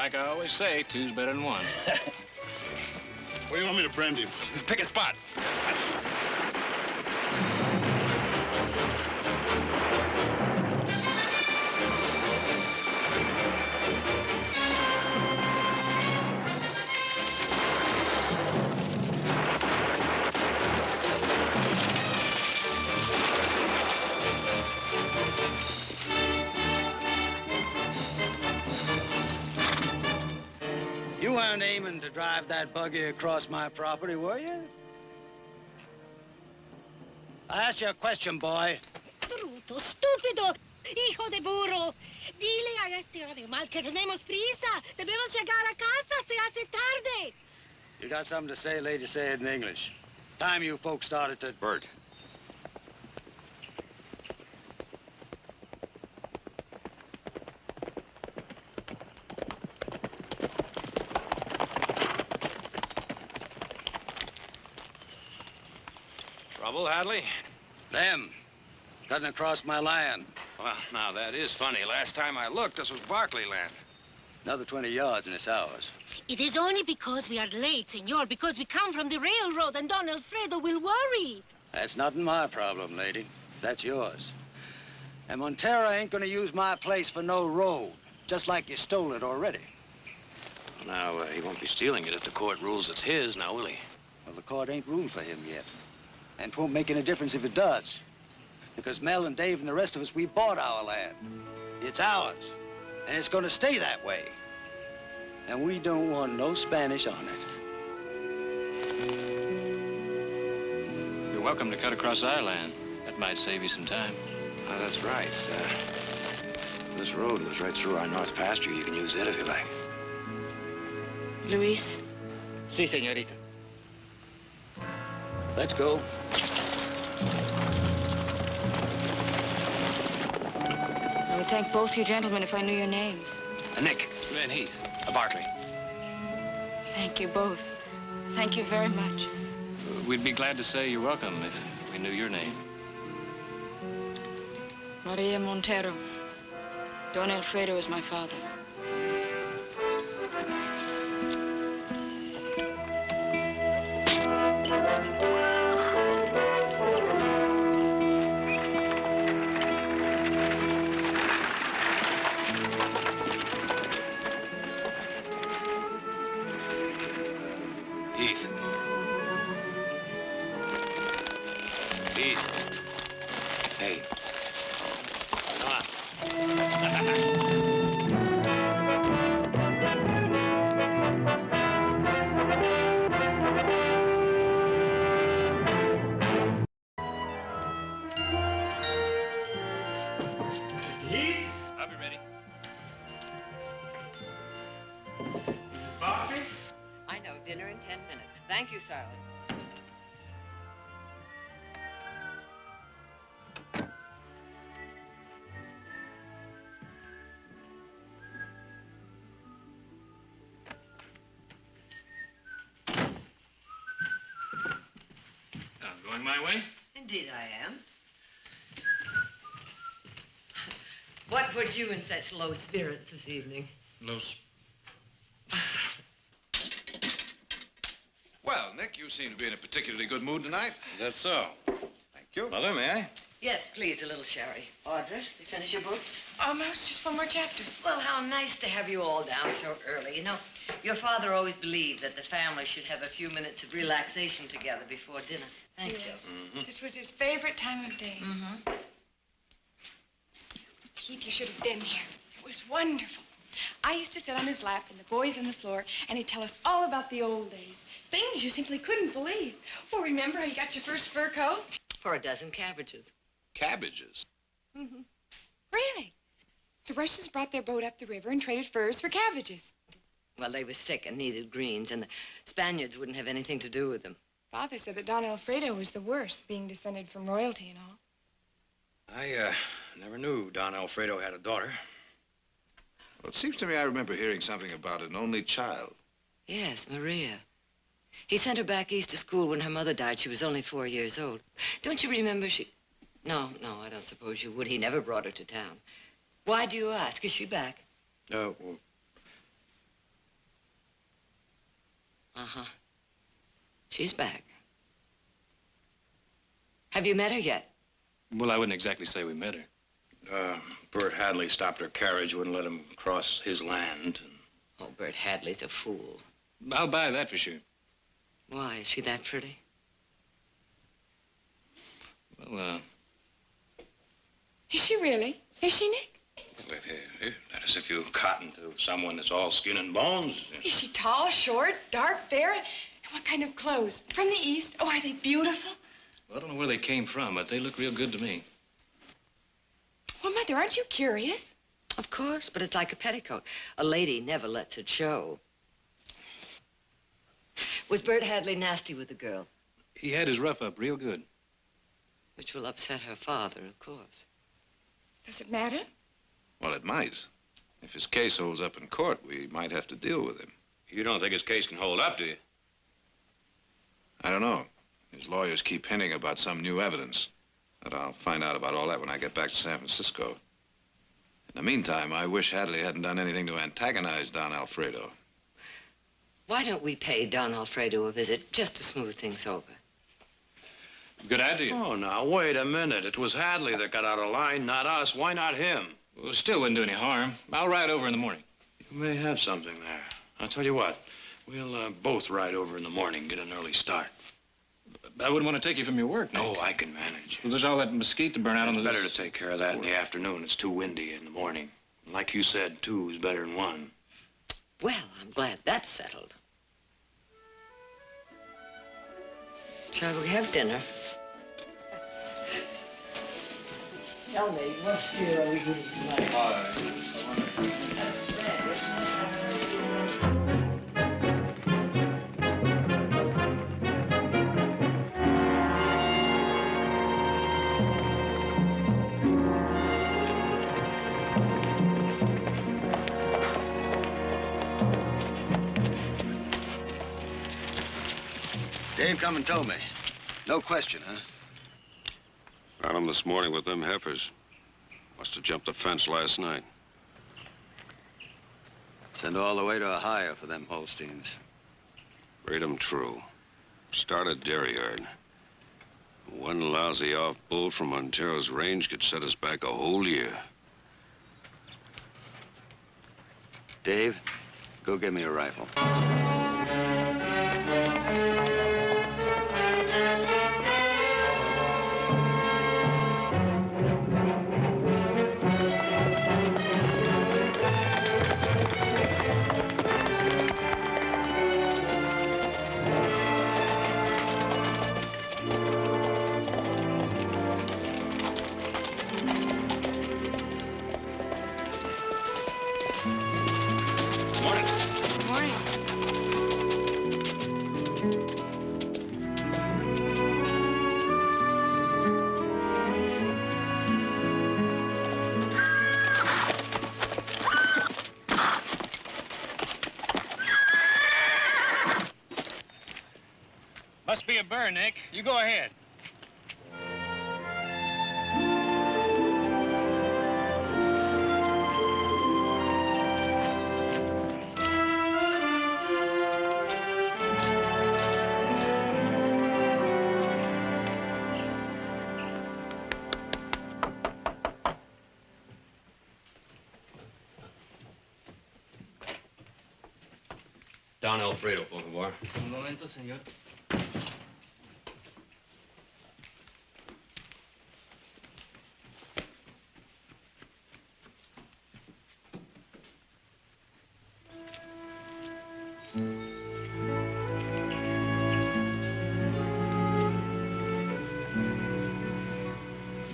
Like I always say, two's better than one. Where do you want me to brand him? Pick a spot. You weren't aiming to drive that buggy across my property, were you? I asked you a question, boy. Bruto, stúpido, hijo de burro. Dile a este animal que tenemos prisa. Debemos llegar a casa, se hace tarde. You got something to say, lady, say it in English. Time you folks started to... Bert. Trouble, Hadley? Them. Cutting across my land. Well, now, that is funny. Last time I looked, this was Barkley land. Another 20 yards and it's ours. It is only because we are late, senor, because we come from the railroad and Don Alfredo will worry. That's not my problem, lady. That's yours. And Montero ain't gonna use my place for no road, just like you stole it already. Well, now, he won't be stealing it if the court rules it's his, now, will he? Well, the court ain't ruled for him yet. And it won't make any difference if it does. Because Mel and Dave and the rest of us, we bought our land. It's ours. And it's gonna stay that way. And we don't want no Spanish on it. You're welcome to cut across our land. That might save you some time. That's right. This road goes right through our north pasture. You can use it if you like. Luis? Sí, señorita. Let's go. I would thank both you gentlemen if I knew your names. Nick. And Heath. Barkley. Thank you both. Thank you very much. We'd be glad to say you're welcome if we knew your name. Maria Montero. Don Alfredo is my father. Heath. Heath. Hey. Come on. Heath? I'll be ready. Mrs. Barkley? I know, dinner in 10 minutes. Thank you, Silas. I'm going my way. Indeed I am. What put you in such low spirits this evening? Well, Nick, you seem to be in a particularly good mood tonight. Is that so? Thank you. Mother, may I? Yes, please, a little sherry. Audra, you finish your book? Almost. Just one more chapter. Well, how nice to have you all down so early. You know, your father always believed that the family should have a few minutes of relaxation together before dinner. Thank you. This was his favorite time of day. Mm-hmm. Heath, you should have been here. It was wonderful. I used to sit on his lap and the boys on the floor, and he'd tell us all about the old days. Things you simply couldn't believe. Well, remember how you got your first fur coat? For a dozen cabbages. Cabbages. Mm-hmm. Really? The Russians brought their boat up the river and traded furs for cabbages. Well, they were sick and needed greens, and the Spaniards wouldn't have anything to do with them. Father said that Don Alfredo was the worst, being descended from royalty and all. I never knew Don Alfredo had a daughter. Well, it seems to me I remember hearing something about an only child. Yes, Maria. He sent her back east to school when her mother died. She was only 4 years old. Don't you remember she... No, I don't suppose you would. He never brought her to town. Why do you ask? Is she back? Well, Uh-huh. She's back. Have you met her yet? Well, I wouldn't exactly say we met her. Bert Hadley stopped her carriage, wouldn't let him cross his land. Oh, Bert Hadley's a fool. I'll buy that for sure. Why, is she that pretty? Well, Is she really? Is she, Nick? That is, if you cotton to someone that's all skin and bones. Is she tall, short, dark, fair? And what kind of clothes? From the East? Oh, are they beautiful? I don't know where they came from, but they look real good to me. Well, Mother, aren't you curious? Of course, but it's like a petticoat. A lady never lets it show. Was Bert Hadley nasty with the girl? He had his rough up real good. Which will upset her father, of course. Does it matter? Well, it might. If his case holds up in court, we might have to deal with him. You don't think his case can hold up, do you? I don't know. His lawyers keep hinting about some new evidence. But I'll find out about all that when I get back to San Francisco. In the meantime, I wish Hadley hadn't done anything to antagonize Don Alfredo. Why don't we pay Don Alfredo a visit just to smooth things over? Good idea. Oh, now, wait a minute. It was Hadley that got out of line, not us. Why not him? Well, still wouldn't do any harm. I'll ride over in the morning. You may have something there. I'll tell you what. We'll both ride over in the morning, get an early start. I wouldn't want to take you from your work, Nick. Oh, I can manage. Well, there's all that mesquite to burn out on the... It's better to take care of that in the afternoon. It's too windy in the morning. Like you said, 2 is better than 1. Well, I'm glad that's settled. Shall we have dinner? Tell me, what steer are we eating tonight? Dave come and told me. No question, huh? Found him this morning with them heifers. Must have jumped the fence last night. Send all the way to Ohio for them Holsteins. Read 'em true. Started dairy yard. One lousy off bull from Montero's range could set us back a whole year. Dave, go get me a rifle. Must be a burn, Nick. You go ahead. Don Alfredo, por favor. Un momento, señor.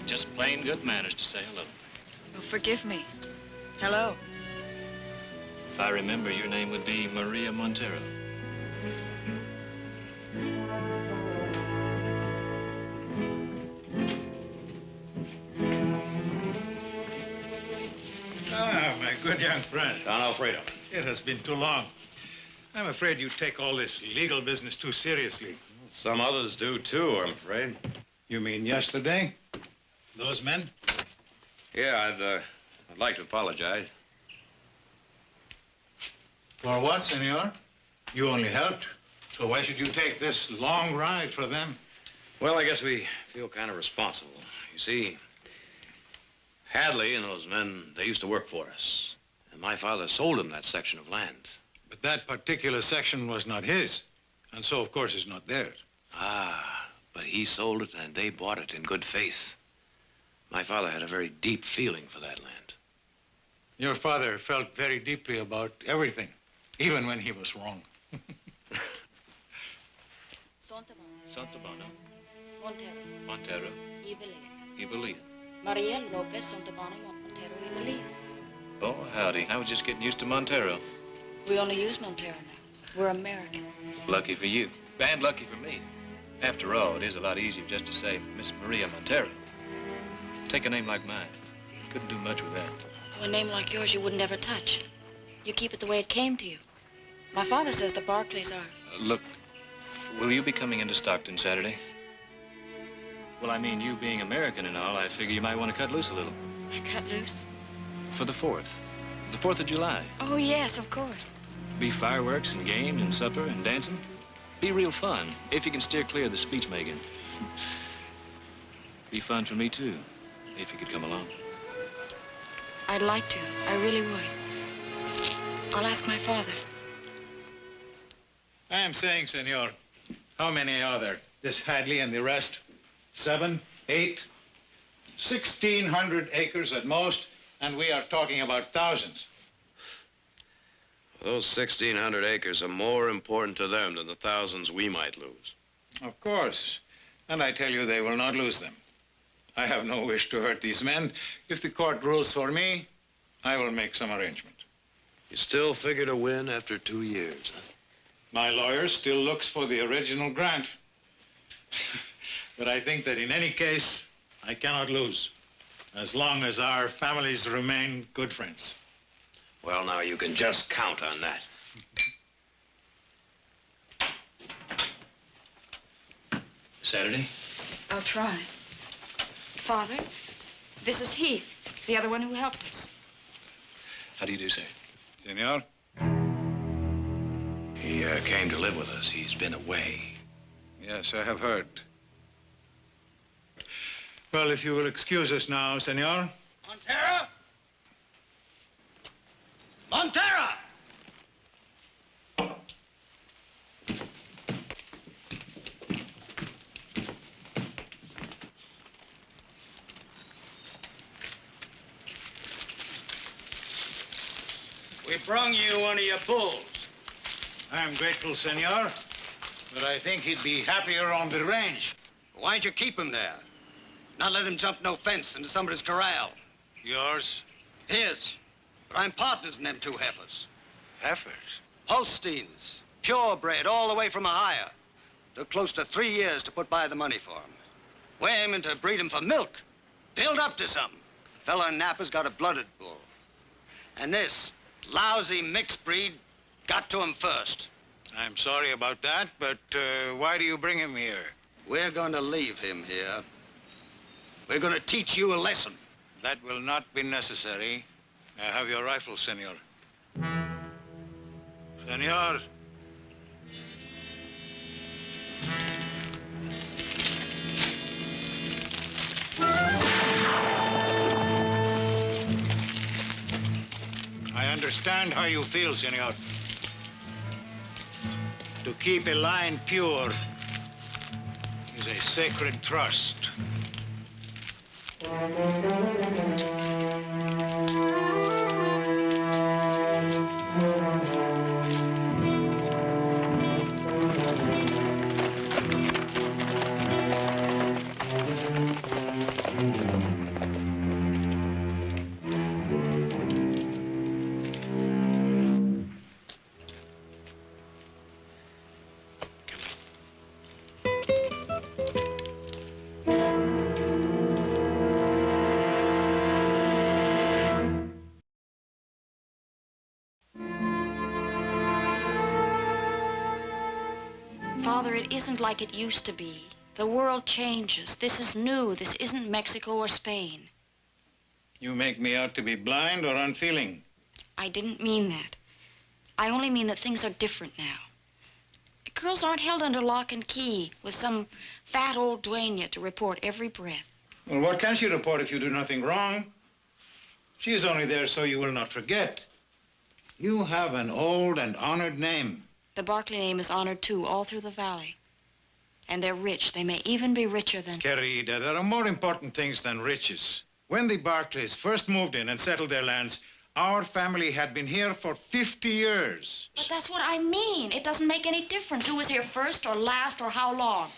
Just plain good manners to say hello. Oh, forgive me. Hello. If I remember, your name would be Maria Montero. Ah, my good young friend. Don Alfredo. It has been too long. I'm afraid you take all this legal business too seriously. Some others do, too, I'm afraid. You mean yesterday? Those men? Yeah, I'd like to apologize. For what, senor? You only helped. So why should you take this long ride for them? Well, I guess we feel kind of responsible. You see, Hadley and those men, they used to work for us. And my father sold them that section of land. But that particular section was not his. And so, of course, it's not theirs. Ah, but he sold it and they bought it in good faith. My father had a very deep feeling for that land. Your father felt very deeply about everything, even when he was wrong. Santabano, Montero, Montero, Evelyn. Evelyn. Maria Lopez Santabano, Montero, Evelyn. Oh, howdy. I was just getting used to Montero. We only use Montero now. We're American. Lucky for you. And lucky for me. After all, it is a lot easier just to say Miss Maria Montero. Take a name like mine. Couldn't do much with that. A name like yours you wouldn't ever touch. You keep it the way it came to you. My father says the Barclays are. Look, will you be coming into Stockton Saturday? Well, I mean, you being American and all, I figure you might want to cut loose a little. Cut loose? For the 4th. The 4th of July. Oh, yes, of course. Be fireworks and games and supper and dancing. Be real fun, if you can steer clear of the speech making. Be fun for me, too, if you could come along. I'd like to. I really would. I'll ask my father. I am saying, senor, how many are there? This Hadley and the rest? 7, 8, 1,600 acres at most, and we are talking about thousands. Those 1,600 acres are more important to them than the thousands we might lose. Of course. And I tell you, they will not lose them. I have no wish to hurt these men. If the court rules for me, I will make some arrangement. You still figure to win after 2 years, huh? My lawyer still looks for the original grant. But I think that in any case, I cannot lose, as long as our families remain good friends. Well, now, you can just count on that. Saturday? I'll try. Father, this is Heath, the other one who helped us. How do you do, sir? Senor? He came to live with us. He's been away. Yes, I have heard. Well, if you will excuse us now, senor. Montero? Montero! We brung you one of your bulls. I'm grateful, senor, but I think he'd be happier on the range. Why'd you keep him there? Not let him jump no fence into somebody's corral. Yours? His. But I'm partners in them two heifers. Heifers? Holsteins. Purebred, all the way from Ohio. Took close to 3 years to put by the money for 'em. We're aiming to breed 'em for milk. Build up to something. Fella in Napa's got a blooded bull. And this lousy mixed breed got to him first. I'm sorry about that, but why do you bring him here? We're going to leave him here. We're going to teach you a lesson. That will not be necessary. Have your rifle, senor. Senor. I understand how you feel, senor. To keep a line pure is a sacred trust. Father, it isn't like it used to be. The world changes. This is new. This isn't Mexico or Spain. You make me out to be blind or unfeeling. I didn't mean that. I only mean that things are different now. Girls aren't held under lock and key with some fat old dueña to report every breath. Well, what can she report if you do nothing wrong? She is only there so you will not forget. You have an old and honored name. The Barkley name is honored, too, all through the valley. And they're rich. They may even be richer than... Querida, there are more important things than riches. When the Barkleys first moved in and settled their lands, our family had been here for 50 years. But that's what I mean. It doesn't make any difference who was here first or last or how long.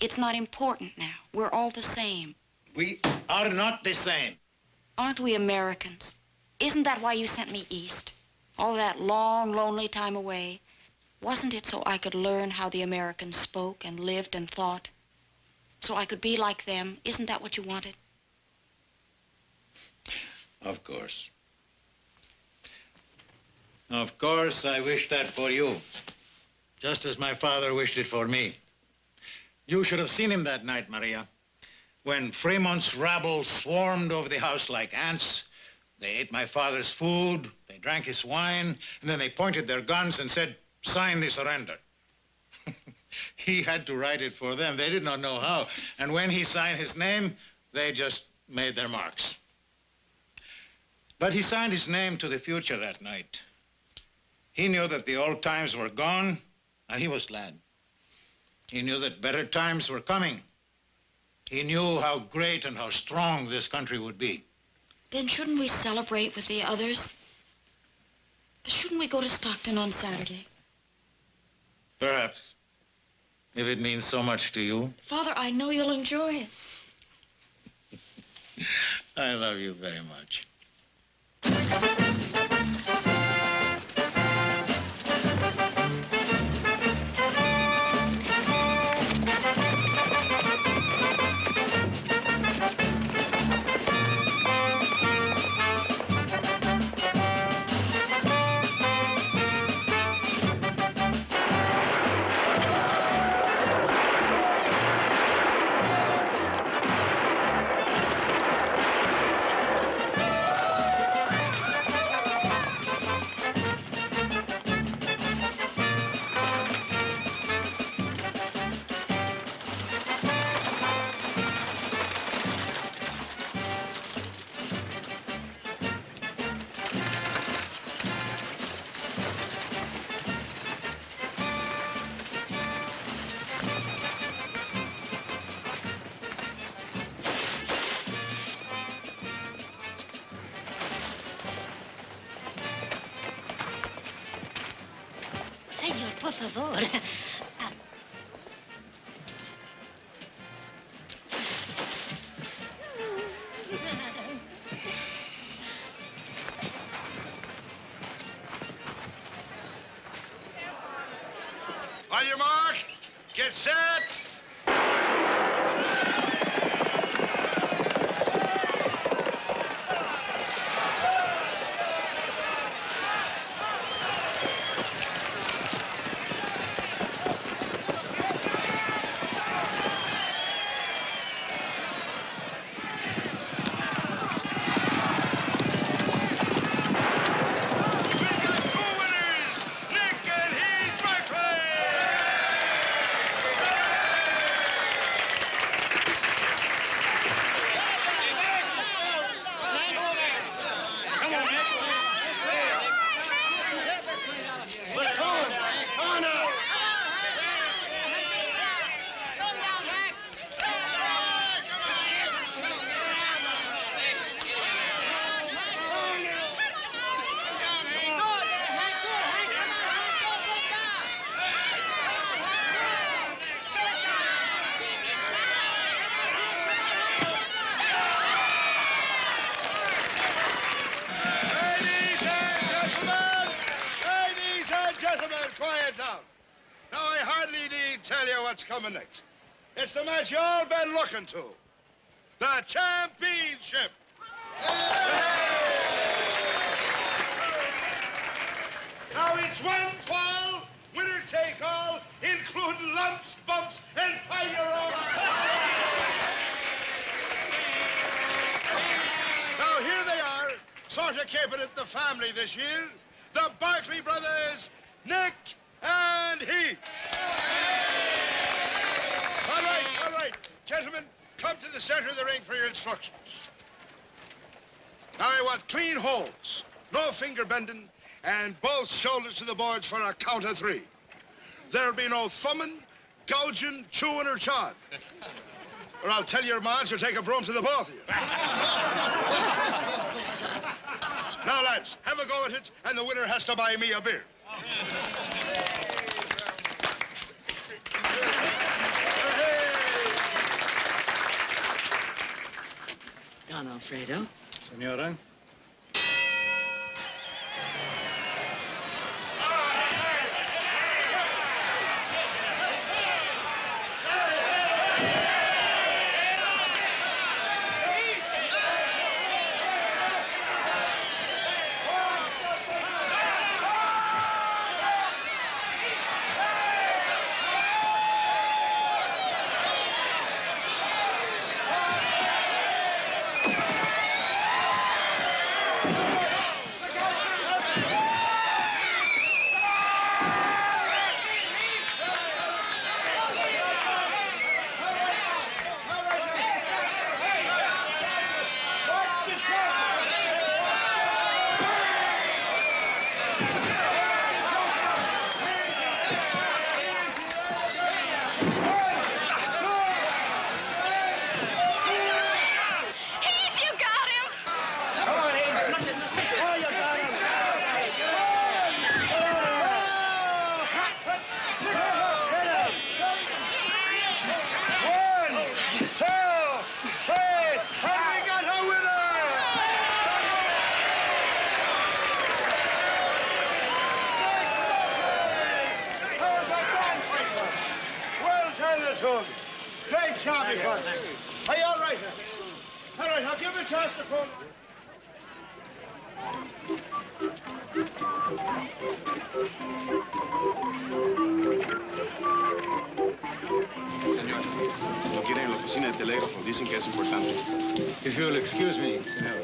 It's not important now. We're all the same. We are not the same. Aren't we Americans? Isn't that why you sent me east? All that long, lonely time away. Wasn't it so I could learn how the Americans spoke and lived and thought? So I could be like them? Isn't that what you wanted? Of course. Of course, I wish that for you. Just as my father wished it for me. You should have seen him that night, Maria. When Fremont's rabble swarmed over the house like ants, they ate my father's food, they drank his wine, and then they pointed their guns and said, "Sign the surrender." He had to write it for them. They did not know how. And when he signed his name, they just made their marks. But he signed his name to the future that night. He knew that the old times were gone, and he was glad. He knew that better times were coming. He knew how great and how strong this country would be. Then shouldn't we celebrate with the others? Shouldn't we go to Stockton on Saturday? Perhaps, if it means so much to you. Father, I know you'll enjoy it. I love you very much. Señor, por favor. On your mark, get set. Quiet down. Now, I hardly need tell you what's coming next. It's the match you all been looking to. The championship. Now, it's one fall, winner take all, including lumps, bumps, and fire. Now, here they are, sort of keeping it the family this year. The Barkley brothers, Nick and Heath. All right. Gentlemen, come to the center of the ring for your instructions. Now I want clean holds, no finger bending, and both shoulders to the boards for a count of 3. There'll be no thumbing, gouging, chewing, or chawing. Or I'll tell your ma she'll take a broom to the both of you. Now, lads, have a go at it, and the winner has to buy me a beer. Don Alfredo. Senora. Great job, you folks. Are you all right? All right, I'll give him a chance to pull. Señor, lo quieren en la oficina de telégrafo. Dicen que es importante. If you'll excuse me, senor.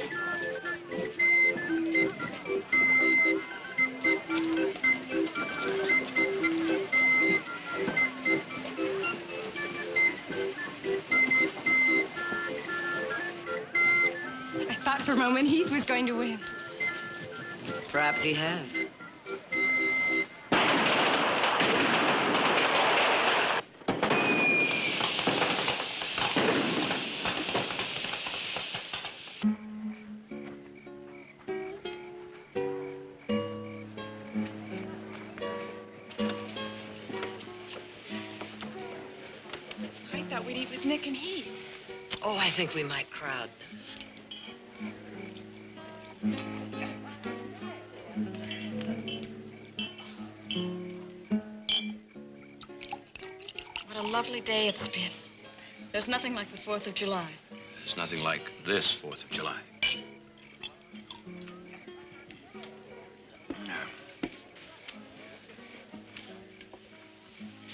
I thought for a moment Heath was going to win. Perhaps he has. I thought we'd eat with Nick and Heath. Oh, I think we might crowd them. What a lovely day it's been. There's nothing like the 4th of July. There's nothing like this 4th of July.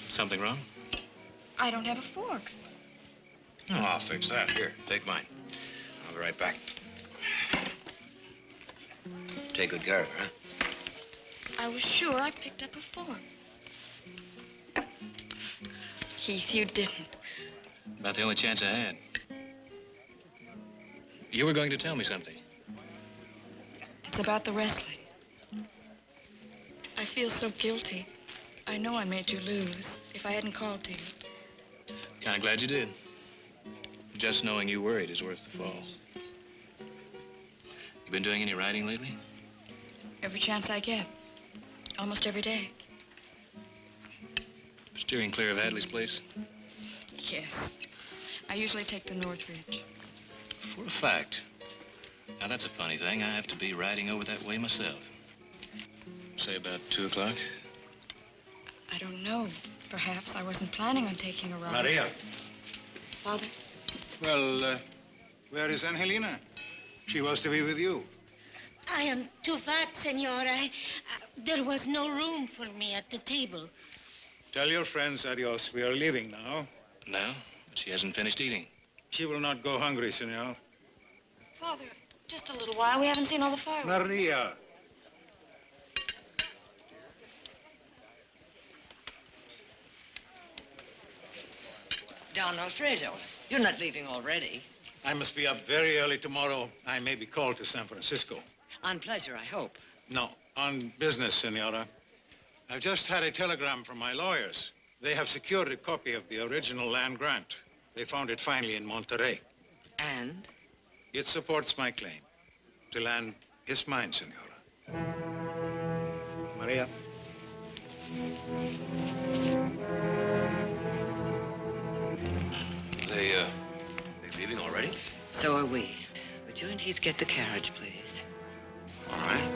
Something wrong? I don't have a fork. No, I'll fix that. Here, take mine. I'll be right back. Take good care of her, huh? I was sure I picked up a fork. Heath, you didn't. About the only chance I had. You were going to tell me something. It's about the wrestling. I feel so guilty. I know I made you lose if I hadn't called to you. Kind of glad you did. Just knowing you worried is worth the fall. You been doing any writing lately? Every chance I get. Almost every day. Steering clear of Hadley's place? Yes. I usually take the North Ridge. For a fact. Now, that's a funny thing. I have to be riding over that way myself. Say about 2 o'clock? I don't know. Perhaps I wasn't planning on taking a ride. Maria. Father? Well, where is Angelina? She was to be with you. I am too fat, senora. There was no room for me at the table. Tell your friends adios. We are leaving now. No, but she hasn't finished eating. She will not go hungry, senor. Father, just a little while. We haven't seen all the fireworks. Maria. Don Alfredo, you're not leaving already. I must be up very early tomorrow. I may be called to San Francisco. On pleasure, I hope. No, on business, Senora. I've just had a telegram from my lawyers. They have secured a copy of the original land grant. They found it finally in Monterey. And? It supports my claim. The land is mine, Senora. Maria. They leaving already? So are we. Would you and Heath get the carriage, please? All right.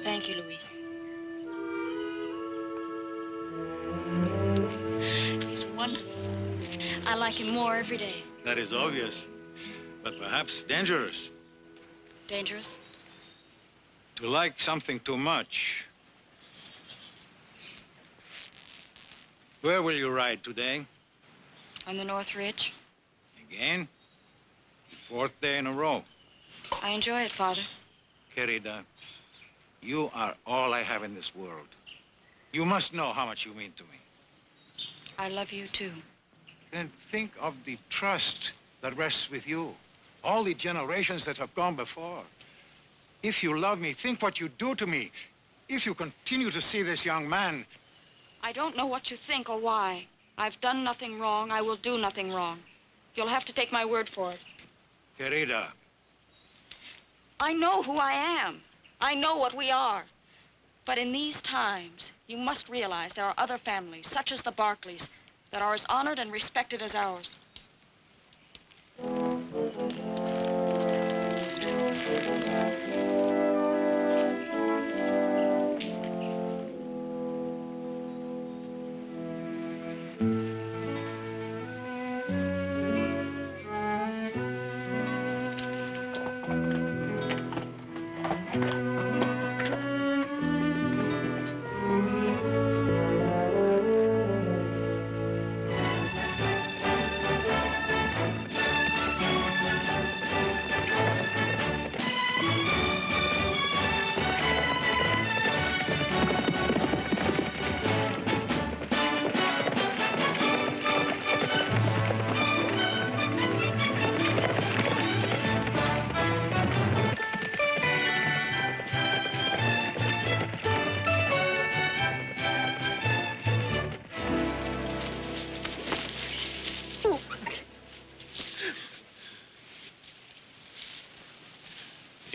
Thank you, Luis. He's wonderful. I like him more every day. That is obvious, but perhaps dangerous. Dangerous? To like something too much. Where will you ride today? On the North Ridge. Again? The 4th day in a row. I enjoy it, Father. Querida, you are all I have in this world. You must know how much you mean to me. I love you, too. Then think of the trust that rests with you. All the generations that have gone before. If you love me, think what you do to me. If you continue to see this young man... I don't know what you think or why. I've done nothing wrong. I will do nothing wrong. You'll have to take my word for it. Querida. I know who I am. I know what we are. But in these times, you must realize there are other families, such as the Barkleys, that are as honored and respected as ours.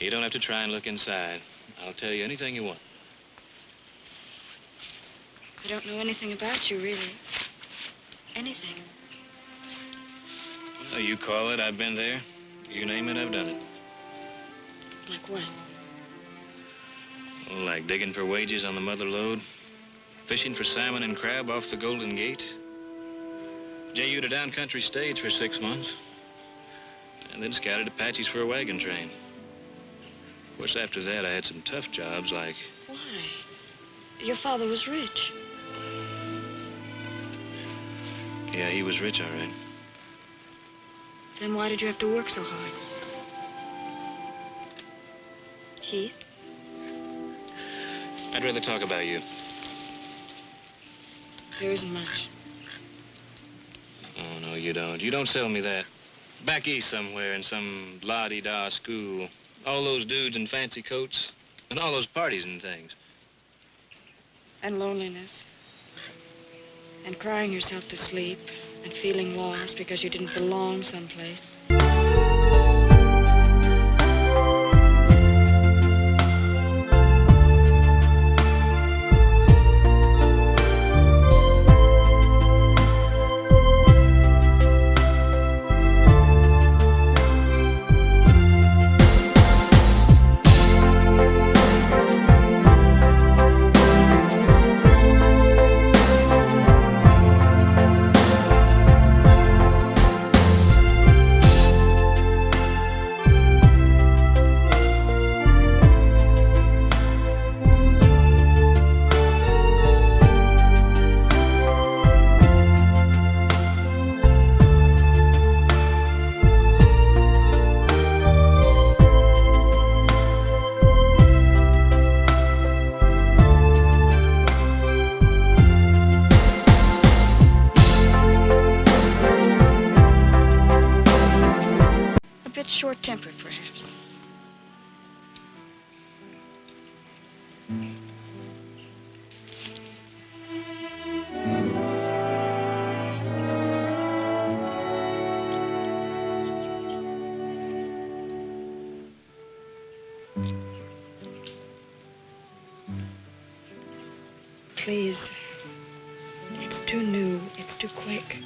You don't have to try and look inside. I'll tell you anything you want. I don't know anything about you, really. Anything. Well, you call it, I've been there. You name it, I've done it. Like what? Well, like digging for wages on the mother lode, fishing for salmon and crab off the Golden Gate, J.U. to down country stage for 6 months, and then scouted Apaches for a wagon train. Of course, after that, I had some tough jobs like... Why? Your father was rich. Yeah, he was rich, all right. Then why did you have to work so hard? Heath? I'd rather talk about you. There isn't much. Oh, no, you don't. You don't sell me that. Back east somewhere in some la-di-da school. All those dudes in fancy coats. And all those parties and things. And loneliness. And crying yourself to sleep. And feeling lost because you didn't belong someplace. please. It's too new. It's too quick.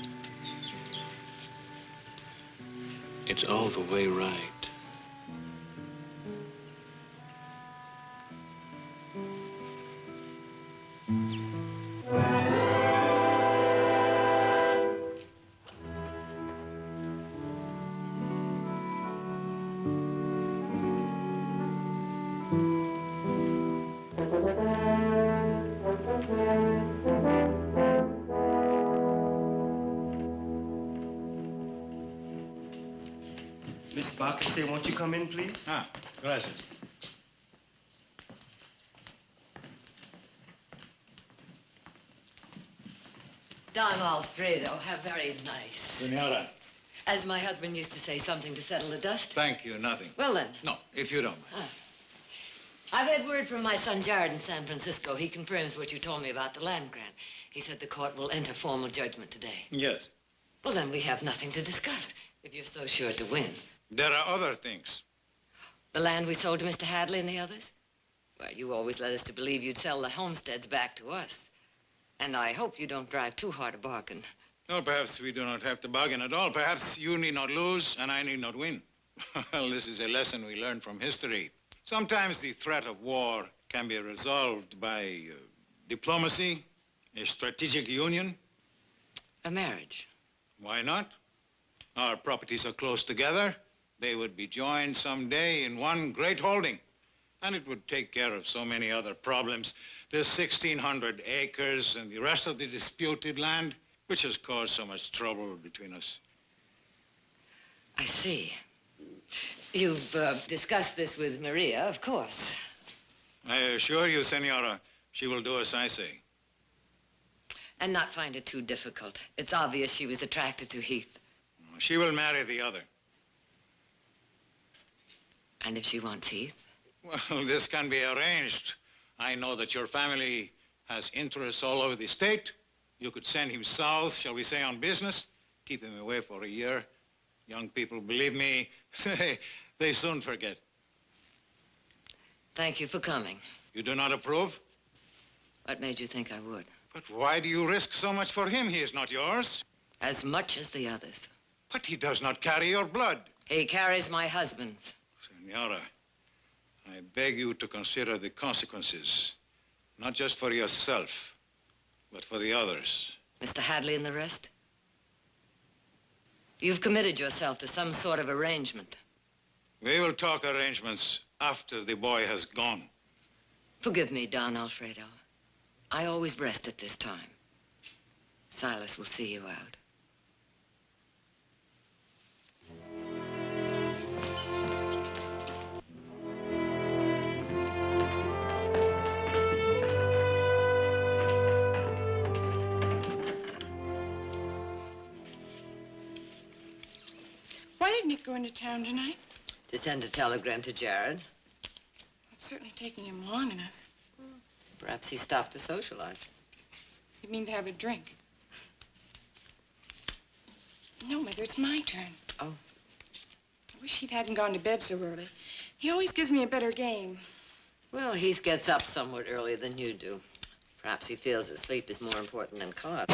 It's all the way right. Miss Barkley say, won't you come in, please? Ah, gracias. Don Alfredo, how very nice. Senora. As my husband used to say, something to settle the dust. Thank you, nothing. Well, then. No, if you don't mind. I've had word from my son Jared in San Francisco. He confirms what you told me about the land grant. He said the court will enter formal judgment today. Yes. Well, then we have nothing to discuss, if you're so sure to win. There are other things. The land we sold to Mr. Hadley and the others? Well, you always led us to believe you'd sell the homesteads back to us. And I hope you don't drive too hard a bargain. No, perhaps we do not have to bargain at all. Perhaps you need not lose and I need not win. Well, this is a lesson we learned from history. Sometimes the threat of war can be resolved by diplomacy, a strategic union. A marriage. Why not? Our properties are close together. They would be joined someday in one great holding. And it would take care of so many other problems. There's 1,600 acres and the rest of the disputed land, which has caused so much trouble between us. I see. You've discussed this with Maria, of course. I assure you, Senora, she will do as I say. And not find it too difficult. It's obvious she was attracted to Heath. She will marry the other. And if she wants Heath? Well, this can be arranged. I know that your family has interests all over the state. You could send him south, shall we say, on business. Keep him away for a year. Young people, believe me, they soon forget. Thank you for coming. You do not approve? What made you think I would? But why do you risk so much for him? He is not yours. As much as the others. But he does not carry your blood. He carries my husband's. Senora, I beg you to consider the consequences, not just for yourself, but for the others. Mr. Hadley and the rest? You've committed yourself to some sort of arrangement. We will talk arrangements after the boy has gone. Forgive me, Don Alfredo. I always rest at this time. Silas will see you out. Why didn't Nick go into town tonight? To send a telegram to Jared. It's certainly taking him long enough. Perhaps he stopped to socialize. You mean to have a drink? No, Mother, it's my turn. Oh. I wish Heath hadn't gone to bed so early. He always gives me a better game. Well, Heath gets up somewhat earlier than you do. Perhaps he feels that sleep is more important than cards.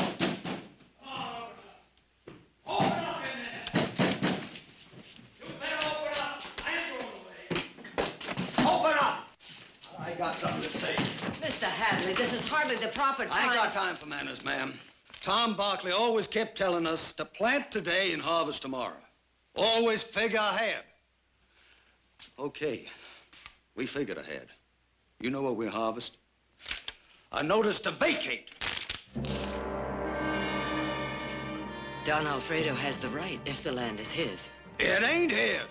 I got something to say. Mr. Hadley, this is hardly the proper time. I ain't got time for manners, ma'am. Tom Barkley always kept telling us to plant today and harvest tomorrow. Always figure ahead. Okay, we figured ahead. You know what we harvest? A notice to vacate. Don Alfredo has the right if the land is his. It ain't his.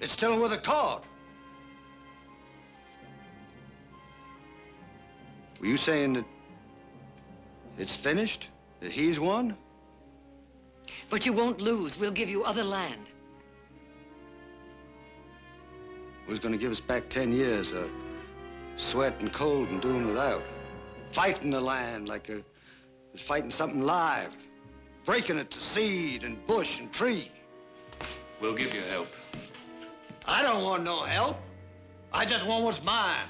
It's still with the court. Were you saying that it's finished? That he's won? But you won't lose. We'll give you other land. Who's gonna give us back 10 years of sweat and cold and doing without? Fighting the land like fighting something live. Breaking it to seed and bush and tree. We'll give you help. I don't want no help. I just want what's mine.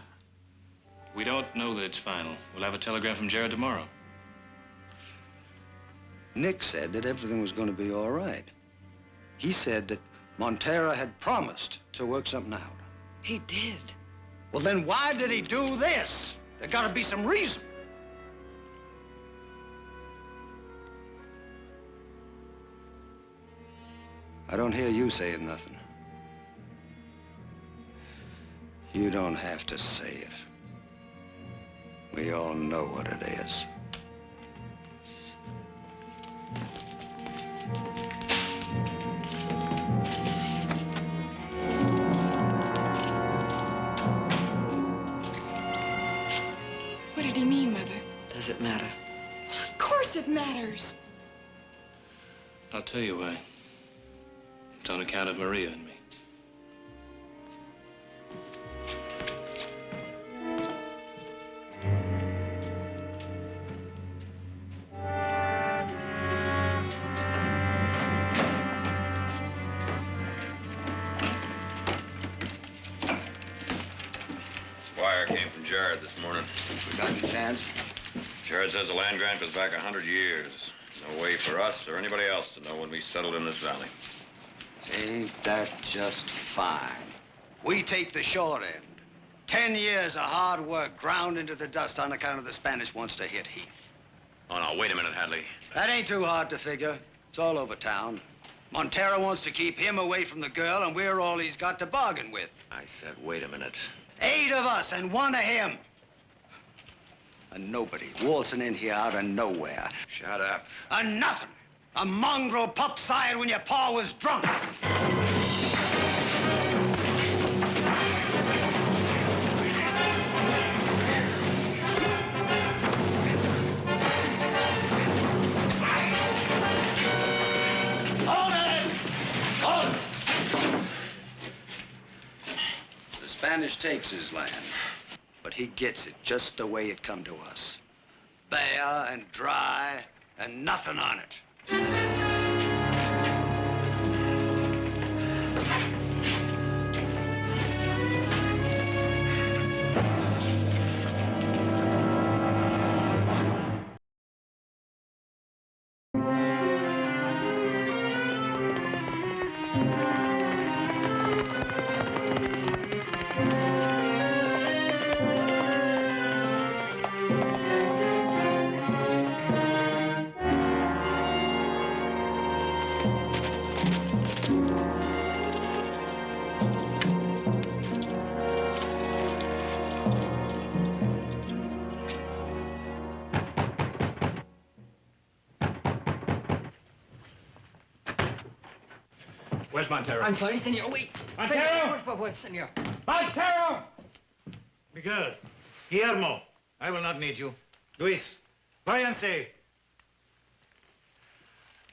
We don't know that it's final. We'll have a telegram from Jared tomorrow. Nick said that everything was going to be all right. He said that Montero had promised to work something out. He did. Well, then why did he do this? There got to be some reason. I don't hear you saying nothing. You don't have to say it. We all know what it is. What did he mean, Mother? Does it matter? Of course it matters. I'll tell you why. It's on account of Maria and me. Wire came from Jared this morning. We got any chance? Jared says the land grant goes back 100 years. No way for us or anybody else to know when we settled in this valley. Ain't that just fine? We take the short end. 10 years of hard work ground into the dust on account of the Spanish wants to hit Heath. Oh, no, wait a minute, Hadley. That ain't too hard to figure. It's all over town. Montero wants to keep him away from the girl, and we're all he's got to bargain with. I said, wait a minute. 8 of us and 1 of him. And nobody waltzing in here out of nowhere. Shut up. And nothing. A mongrel pup sired when your pa was drunk. Hold it! Hold it! The Spanish takes his land, but he gets it just the way it come to us. Bare and dry and nothing on it. Where's Montero? I'm sorry, senor. Wait. Montero! Senor, por favor, senor. Montero! Miguel, Guillermo, I will not need you. Luis, váyanse.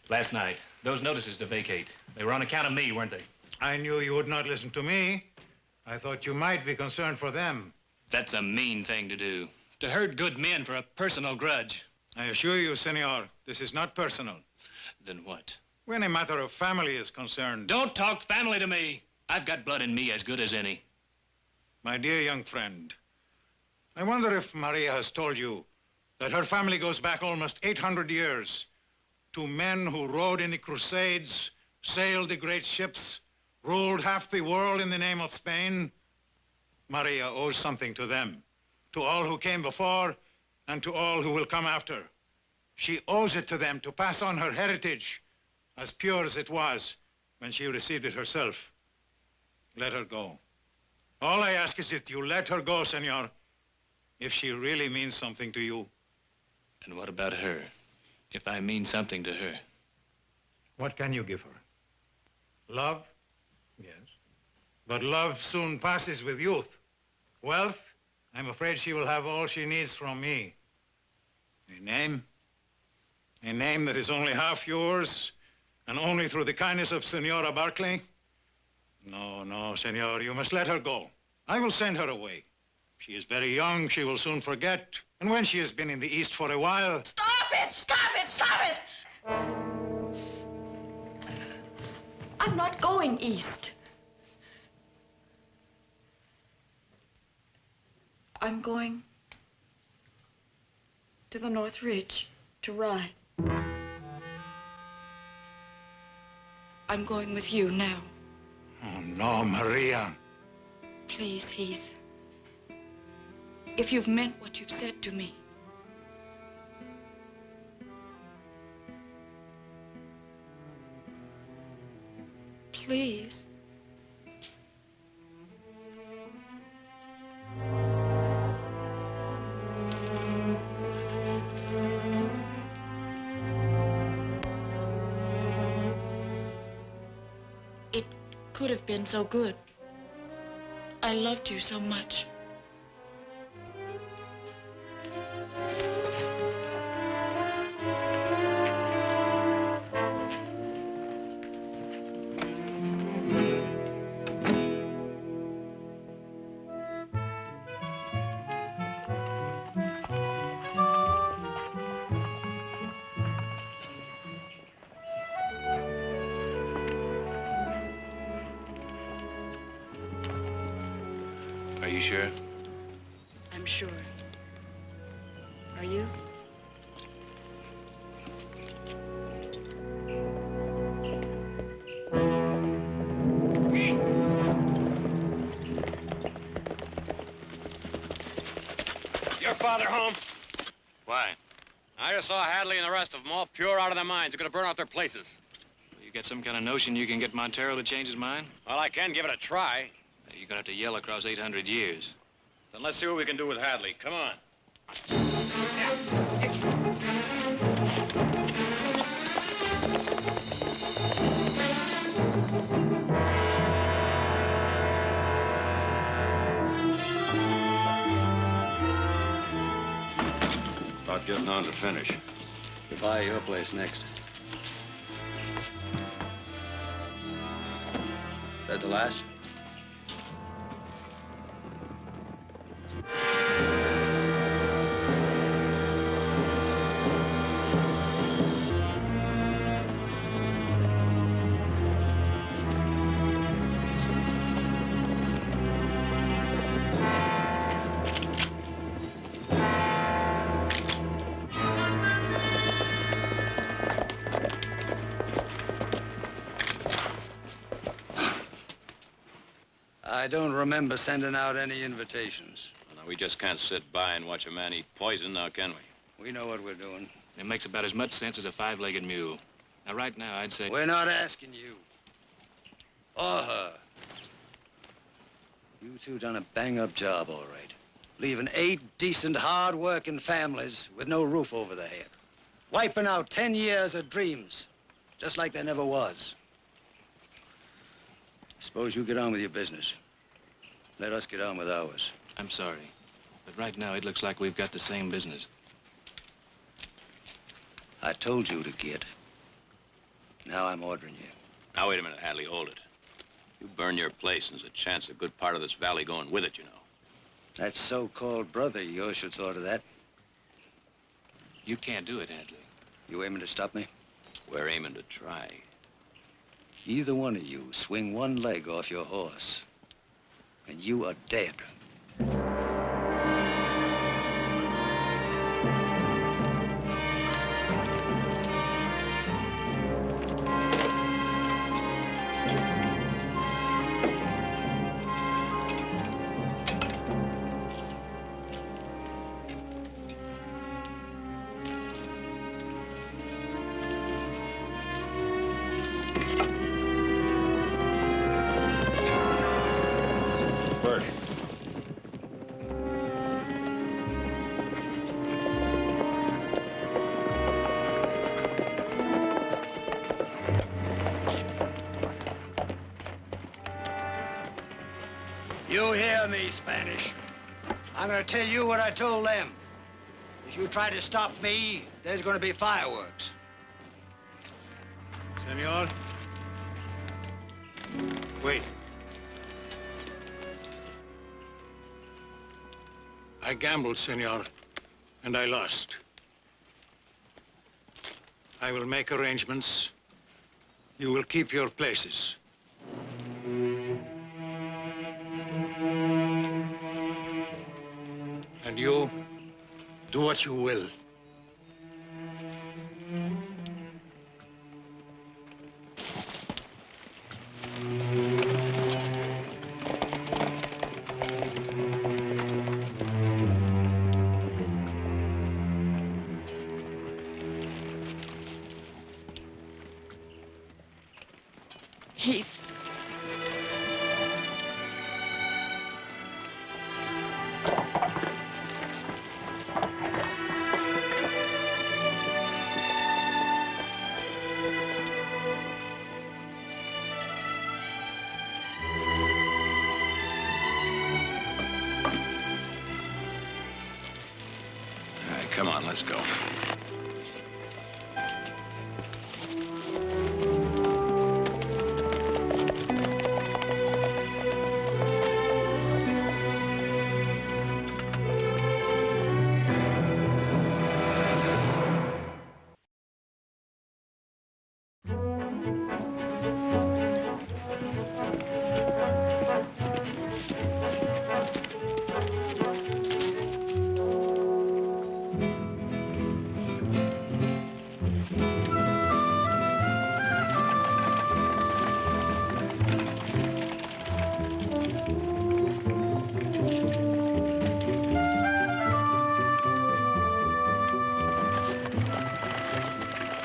Last night, those notices to vacate, they were on account of me, weren't they? I knew you would not listen to me. I thought you might be concerned for them. That's a mean thing to do. To hurt good men for a personal grudge. I assure you, senor, this is not personal. Then what? When a matter of family is concerned... Don't talk family to me. I've got blood in me as good as any. My dear young friend, I wonder if Maria has told you that her family goes back almost 800 years to men who rode in the Crusades, sailed the great ships, ruled half the world in the name of Spain. Maria owes something to them, to all who came before and to all who will come after. She owes it to them to pass on her heritage, as pure as it was when she received it herself. Let her go. All I ask is that you let her go, senor, if she really means something to you. And what about her? If I mean something to her? What can you give her? Love? Yes. But love soon passes with youth. Wealth? I'm afraid she will have all she needs from me. A name? A name that is only half yours, and only through the kindness of Senora Barkley? No, no, senor, you must let her go. I will send her away. She is very young, she will soon forget. And when she has been in the East for a while... Stop it! Stop it! Stop it! I'm not going east. I'm going to the North Ridge to ride. I'm going with you now. Oh, no, Maria. Please, Heath. If you've meant what you've said to me, please. It could have been so good. I loved you so much. Are you sure? I'm sure. Are you? Your father home? Why? I just saw Hadley and the rest of them all pure out of their minds. They're gonna burn out their places. You got some kind of notion you can get Montero to change his mind? Well, I can give it a try. You're gonna have to yell across 800 years. Then let's see what we can do with Hadley. Come on. About getting on to finish. Goodbye, your place next. That the last? I don't remember sending out any invitations. Well, now, we just can't sit by and watch a man eat poison, now, can we? We know what we're doing. It makes about as much sense as a five-legged mule. Now, right now, I'd say... We're not asking you. Or her. You two done a bang-up job, all right. Leaving 8 decent, hard-working families with no roof over their head. Wiping out 10 years of dreams, just like there never was. Suppose you get on with your business. Let us get on with ours. I'm sorry, but right now it looks like we've got the same business. I told you to get. Now I'm ordering you. Now, wait a minute, Hadley, hold it. You burn your place, and there's a chance a good part of this valley going with it, you know. That so-called brother of yours should thought of that. You can't do it, Hadley. You aiming to stop me? We're aiming to try. Either one of you swing one leg off your horse, and you are dead. You hear me, Spanish. I'm gonna tell you what I told them. If you try to stop me, there's gonna be fireworks. Senor? Wait. I gambled, senor, and I lost. I will make arrangements. You will keep your places. And you, do what you will. Heath. Come on, let's go.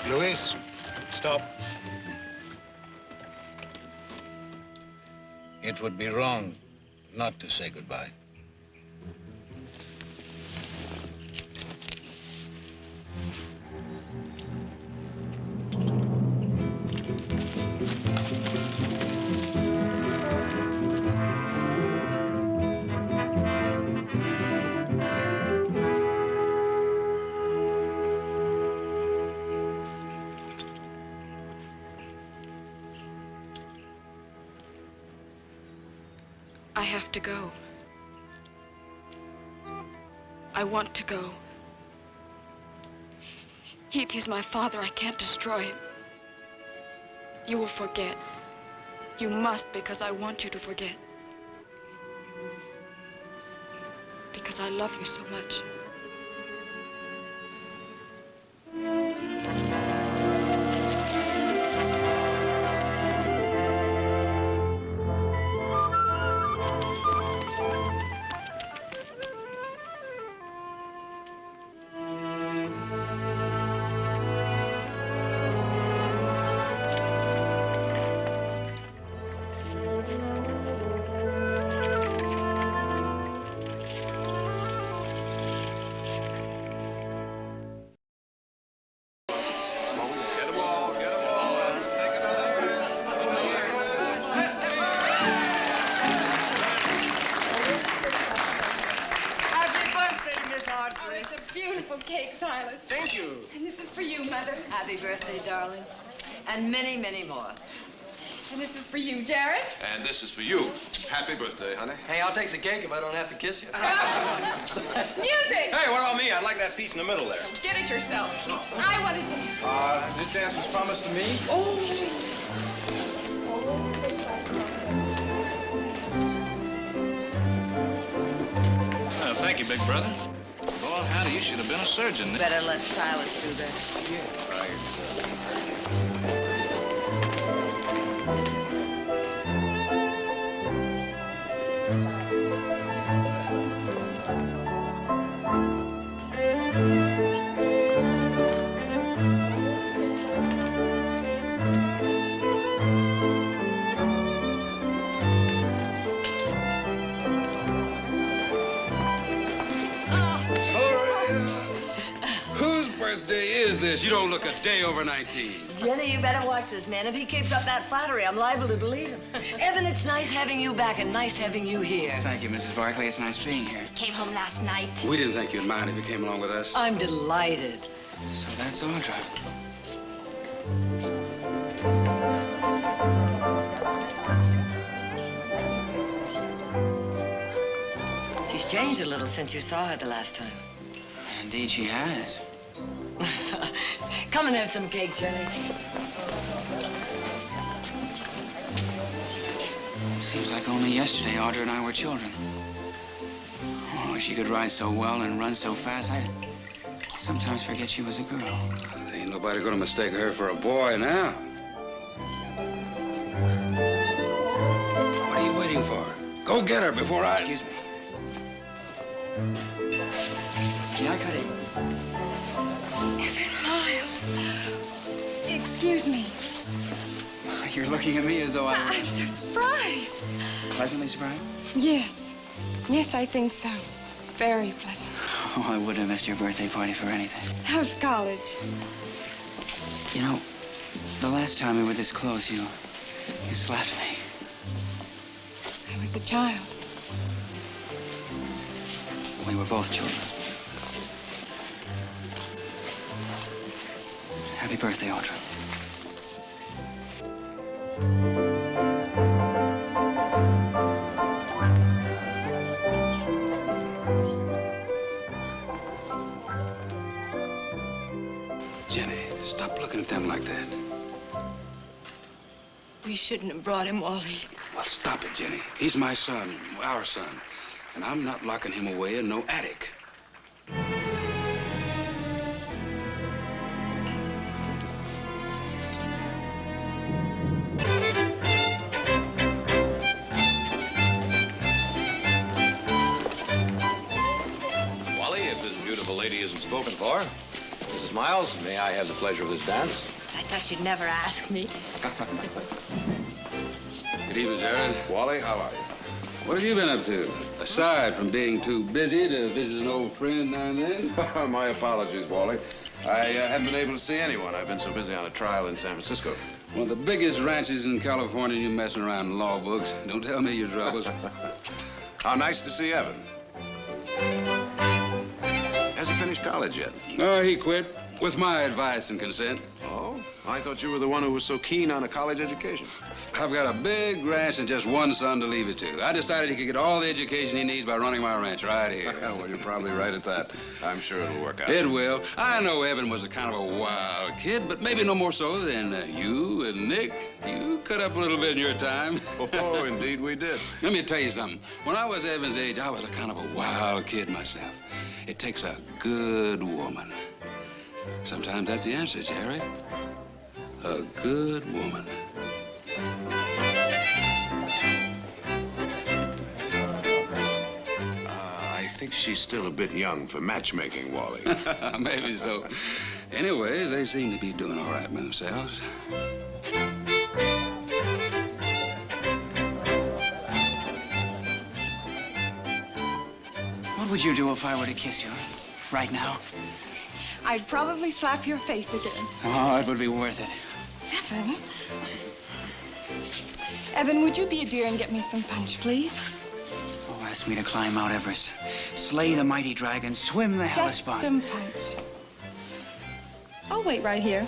Luis, stop. It would be wrong not to say goodbye. I have to go. I want to go. Heath, he's my father. I can't destroy him. You will forget. You must, because I want you to forget. Because I love you so much. Cake, Silas. Thank you. And this is for you, Mother. Happy birthday, darling. And many, many more. And this is for you, Jared. And this is for you. Happy birthday, honey. Hey, I'll take the cake if I don't have to kiss you. Music! Hey, what about me? I'd like that piece in the middle there. Get it yourself. I wanted to. This dance was promised to me. Oh. Thank you, big brother. Boy, howdy, you should have been a surgeon. Better let Silas do that. Yes, right. You don't look a day over 19. Jenny, you better watch this man. If he keeps up that flattery, I'm liable to believe him. Evan, it's nice having you back and nice having you here. Thank you, Mrs. Barkley. It's nice being here. Came home last night. We didn't think you'd mind if you came along with us. I'm delighted. So that's Audra. She's changed a little since you saw her the last time. Indeed, she has. Come and have some cake, Jenny. Seems like only yesterday Audra and I were children. Oh, she could ride so well and run so fast, I'd sometimes forget she was a girl. Ain't nobody gonna mistake her for a boy now. What are you waiting for? Go get her before I... Excuse me. May I cut in? Evan Miles. Excuse me. You're looking at me as though I'm so surprised. Pleasantly surprised? Yes. Yes, I think so. Very pleasant. Oh, I wouldn't have missed your birthday party for anything. How's college? You know, the last time we were this close, you slapped me. I was a child. We were both children. Happy birthday, Audra. Jenny, stop looking at them like that. We shouldn't have brought him, Wally. Well, stop it, Jenny. He's my son, our son. And I'm not locking him away in no attic. Wally, if this beautiful lady isn't spoken for, Mrs. Miles, may I have the pleasure of this dance? I thought you'd never ask me. Good evening, Jared. Wally, how are you? What have you been up to? Aside from being too busy to visit an old friend now and then? My apologies, Wally. I haven't been able to see anyone. I've been so busy on a trial in San Francisco. One of the biggest ranches in California, you messing around in law books. Don't tell me your troubles. How nice to see Evan. Has he finished college yet? Oh, he quit, with my advice and consent. Oh? I thought you were the one who was so keen on a college education. I've got a big ranch and just one son to leave it to. I decided he could get all the education he needs by running my ranch right here. Well, you're probably right at that. I'm sure it'll work out. It will. I know Evan was a kind of a wild kid, but maybe no more so than you and Nick. You cut up a little bit in your time. Oh, indeed we did. Let me tell you something. When I was Evan's age, I was a kind of a wild kid myself. It takes a good woman. Sometimes that's the answer, Jerry. A good woman. I think she's still a bit young for matchmaking, Wally. Maybe so. Anyways, they seem to be doing all right by themselves. What would you do if I were to kiss you right now? I'd probably slap your face again. Oh, it would be worth it. Evan? Evan, would you be a dear and get me some punch, please? Oh, ask me to climb Mount Everest, slay the mighty dragon, swim the Just Hellespont. some punch. I'll wait right here.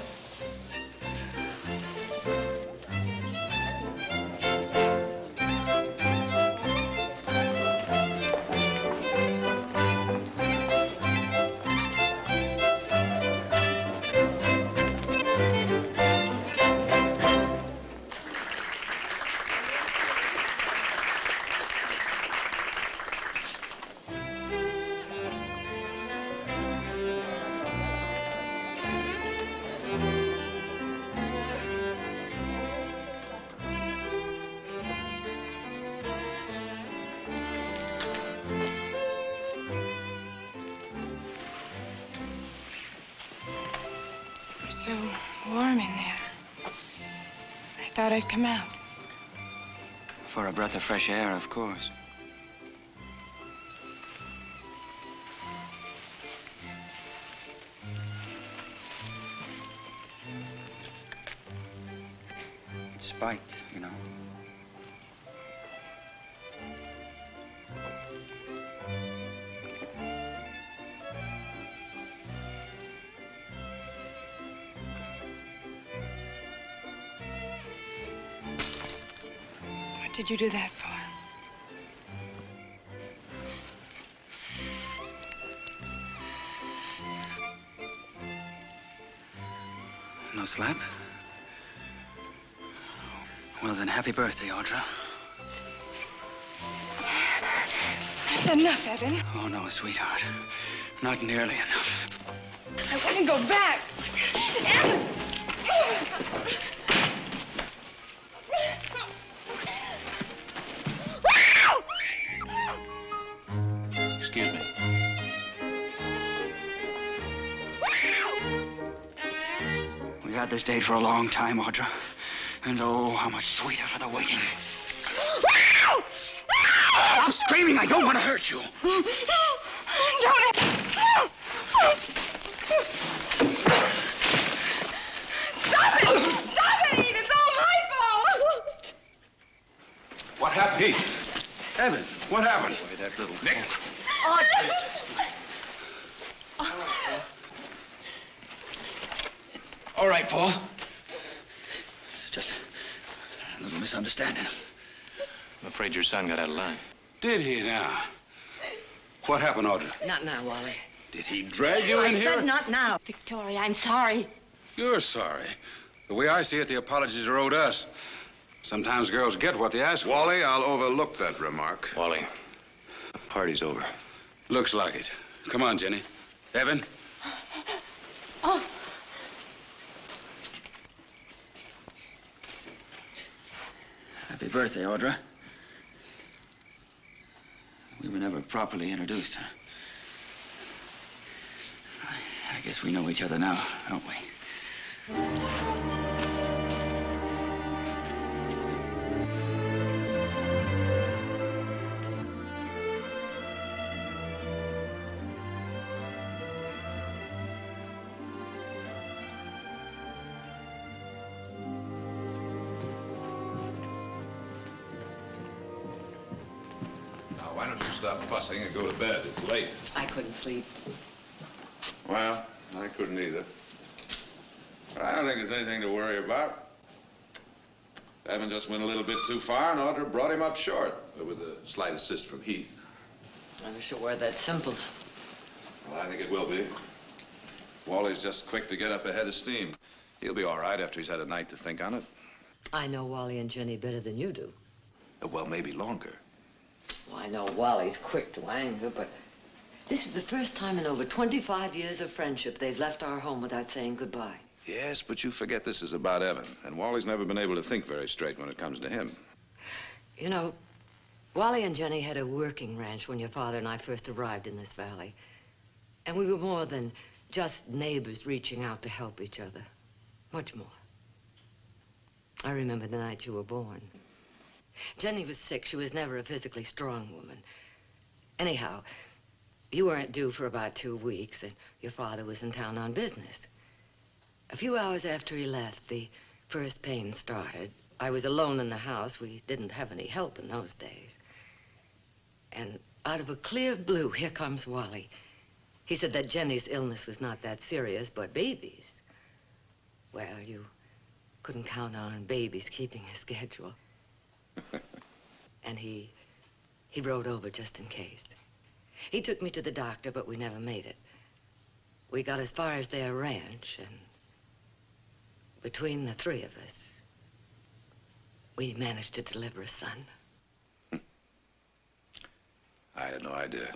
So warm in there. I thought I'd come out. For a breath of fresh air, of course. It's spite, you know. What did you do that for? No slap? Well, then, happy birthday, Audra. That's enough, Evan. Oh, no, sweetheart. Not nearly enough. I want to go back. Evan! Excuse me. We've had this date for a long time, Audra. And oh, how much sweeter for the waiting. Stop screaming, I don't want to hurt you. Stop it! Stop it, Heath! It's all my fault! What happened, Heath? Evan, what happened? Boy, that little Nick. All right, Paul. Just a little misunderstanding. I'm afraid your son got out of line. Did he now? What happened, Audrey? Not now, Wally. Did he drag you in I here? said not now. Victoria, I'm sorry. You're sorry. The way I see it, the apologies are owed us. Sometimes girls get what they ask for. Wally, I'll overlook that remark. Wally, the party's over. Looks like it. Come on, Jenny. Evan? Oh. Happy birthday, Audra. We were never properly introduced, huh? I guess we know each other now, don't we? Why don't you stop fussing and go to bed? It's late. I couldn't sleep. Well, I couldn't either. But I don't think there's anything to worry about. Evan just went a little bit too far, and Audra brought him up short, but with a slight assist from Heath. I wish it were that simple. Well, I think it will be. Wally's just quick to get up ahead of steam. He'll be all right after he's had a night to think on it. I know Wally and Jenny better than you do. Well, maybe longer. Well, I know Wally's quick to anger, but this is the first time in over 25 years of friendship they've left our home without saying goodbye. Yes, but you forget this is about Evan, and Wally's never been able to think very straight when it comes to him. You know, Wally and Jenny had a working ranch when your father and I first arrived in this valley. And we were more than just neighbors reaching out to help each other. Much more. I remember the night you were born. Jenny was sick. She was never a physically strong woman. Anyhow, you weren't due for about 2 weeks, and your father was in town on business. A few hours after he left, the first pain started. I was alone in the house. We didn't have any help in those days. And out of a clear blue, here comes Wally. He said that Jenny's illness was not that serious, but baby's. Well, you couldn't count on babies keeping a schedule. And he rode over just in case. He took me to the doctor, but we never made it. We got as far as their ranch, and between the three of us, we managed to deliver a son. I had no idea.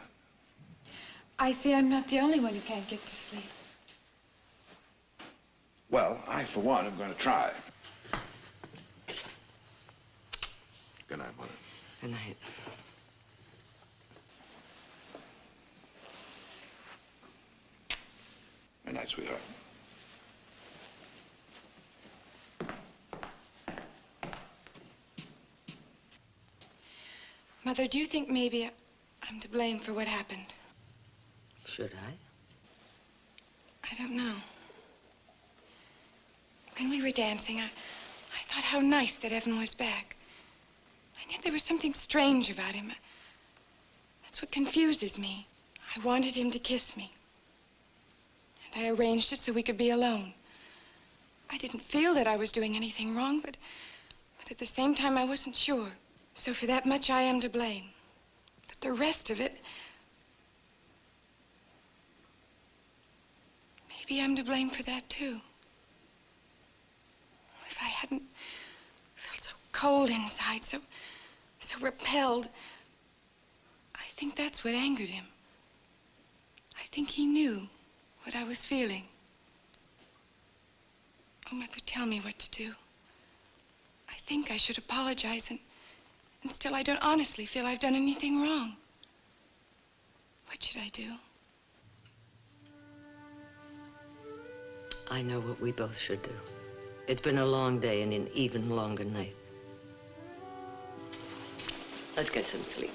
I see I'm not the only one who can't get to sleep. Well, I, for one, am going to try. Good night, Mother. Good night. Good night, sweetheart. Mother, do you think maybe I'm to blame for what happened? Should I? I don't know. When we were dancing, I thought how nice that Evan was back. And yet there was something strange about him. That's what confuses me. I wanted him to kiss me. And I arranged it so we could be alone. I didn't feel that I was doing anything wrong, but at the same time, I wasn't sure. So for that much, I am to blame. But the rest of it, maybe I'm to blame for that, too. If I hadn't felt so cold inside, so repelled, I think that's what angered him. I think he knew what I was feeling. Oh, Mother, tell me what to do. I think I should apologize, and still I don't honestly feel I've done anything wrong. What should I do? I know what we both should do. It's been a long day and an even longer night. Let's get some sleep.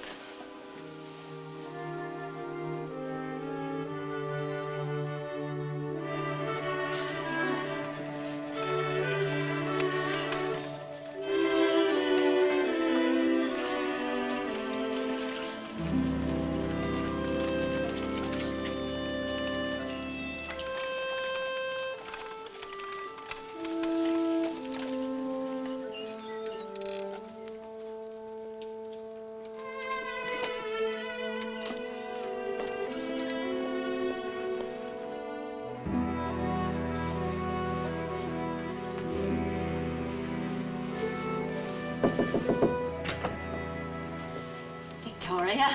Victoria?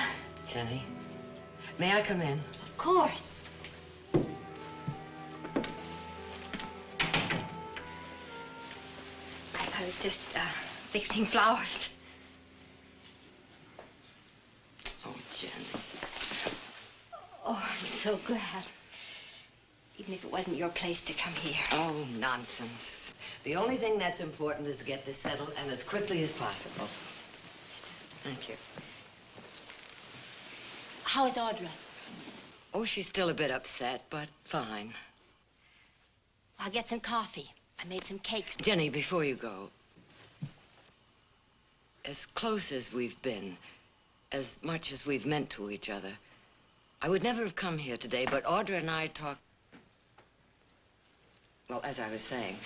Jenny, may I come in? Of course. I was just fixing flowers. Oh, Jenny. Oh, I'm so glad. Even if it wasn't your place to come here. Oh, nonsense. The only thing that's important is to get this settled and as quickly as possible. Thank you. How is Audra? Oh, she's still a bit upset, but fine. I'll get some coffee. I made some cakes. Jenny, before you go, as close as we've been, as much as we've meant to each other, I would never have come here today, but Audra and I talked... Well, as I was saying,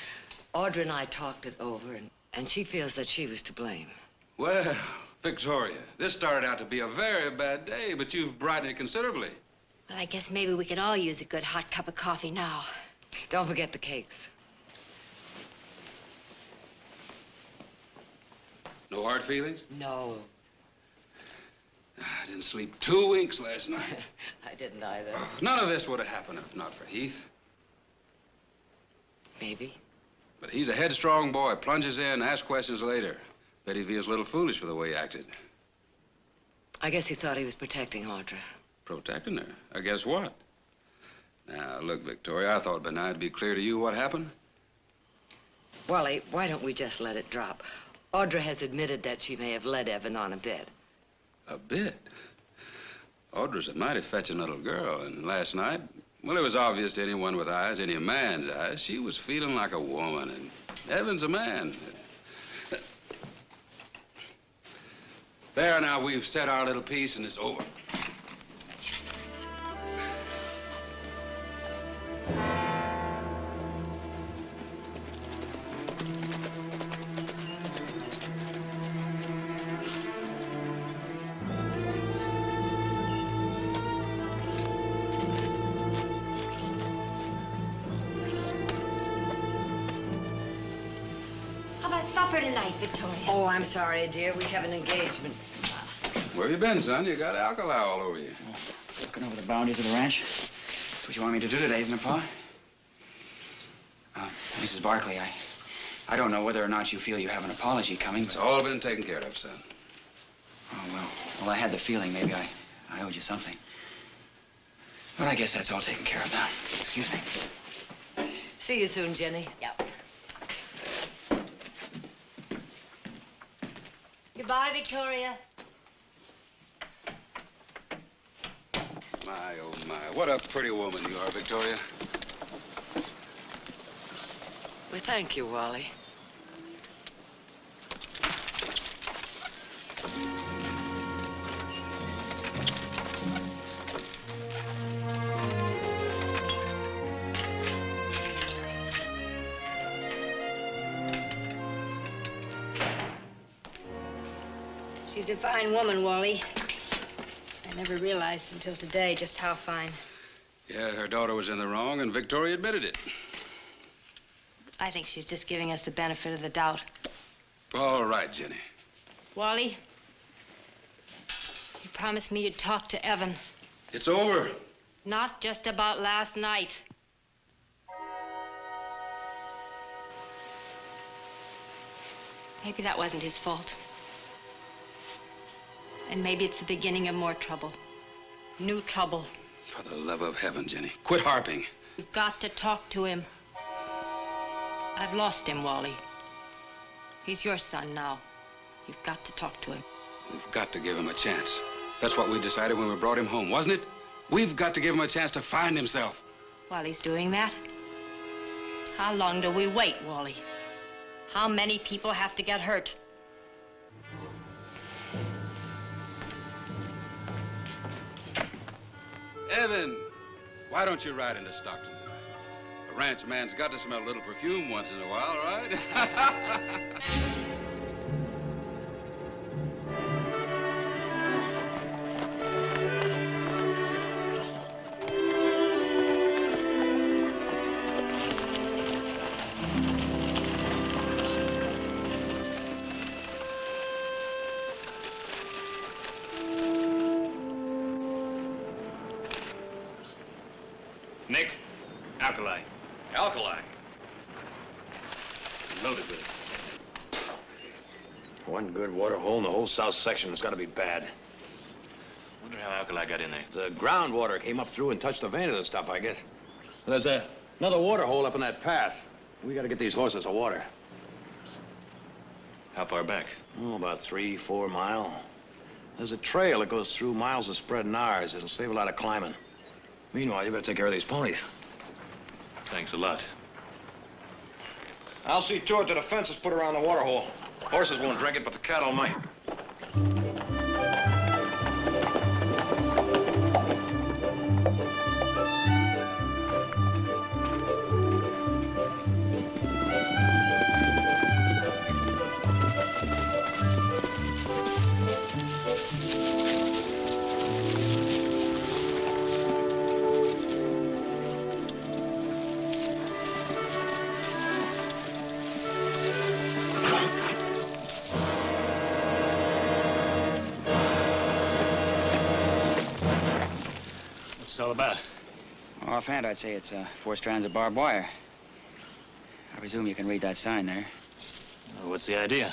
Audra and I talked it over, and she feels that she was to blame. Well, Victoria, this started out to be a very bad day, but you've brightened it considerably. Well, I guess maybe we could all use a good hot cup of coffee now. Don't forget the cakes. No hard feelings? No. I didn't sleep 2 weeks last night. I didn't either. None of this would have happened if not for Heath. Maybe. But he's a headstrong boy, plunges in, asks questions later. Bet he feels a little foolish for the way he acted. I guess he thought he was protecting Audra. Protecting her? I guess what? Now, look, Victoria, I thought it'd be nice to be clear to you what happened. Wally, why don't we just let it drop? Audra has admitted that she may have led Evan on a bit. A bit? Audra's a mighty fetching little girl, and last night, well, it was obvious to anyone with eyes, any man's eyes, she was feeling like a woman, and Evan's a man. There, now, we've said our little piece, and it's over. Supper tonight, Victoria. Oh, I'm sorry, dear. We have an engagement. Where have you been, son? You got alkali all over you. Oh, looking over the boundaries of the ranch. That's what you want me to do today, isn't it, Pa? Mrs. Barkley, I don't know whether or not you feel you have an apology coming. It's all been taken care of, son. Oh, well, I had the feeling maybe I owed you something. But I guess that's all taken care of now. Excuse me. See you soon, Jenny. Yep. Goodbye, Victoria. My, oh, my. What a pretty woman you are, Victoria. Well, thank you, Wally. She's a fine woman, Wally. I never realized until today just how fine. Yeah, her daughter was in the wrong, and Victoria admitted it. I think she's just giving us the benefit of the doubt. All right, Jenny. Wally, you promised me you'd talk to Evan. It's over. Not just about last night. Maybe that wasn't his fault. And maybe it's the beginning of more trouble. New trouble. For the love of heaven, Jenny, quit harping. You've got to talk to him. I've lost him, Wally. He's your son now. You've got to talk to him. We've got to give him a chance. That's what we decided when we brought him home, wasn't it? We've got to give him a chance to find himself. While he's doing that, how long do we wait, Wally? How many people have to get hurt? Evan, why don't you ride into Stockton tonight? A ranch man's got to smell a little perfume once in a while, right? Nick, alkali. Alkali? Loaded with it. One good water hole in the whole south section has got to be bad. Wonder how alkali got in there. The groundwater came up through and touched the vein of the stuff, I guess. There's another water hole up in that path. We got to get these horses to water. How far back? Oh, about 3-4 miles. There's a trail that goes through miles of spread in ours. It'll save a lot of climbing. Meanwhile, you better take care of these ponies. Thanks a lot. I'll see to it that a fence is put around the water hole. Horses won't drink it, but the cattle might. What's this all about? Offhand, I'd say it's 4 strands of barbed wire. I presume you can read that sign there. Well, what's the idea?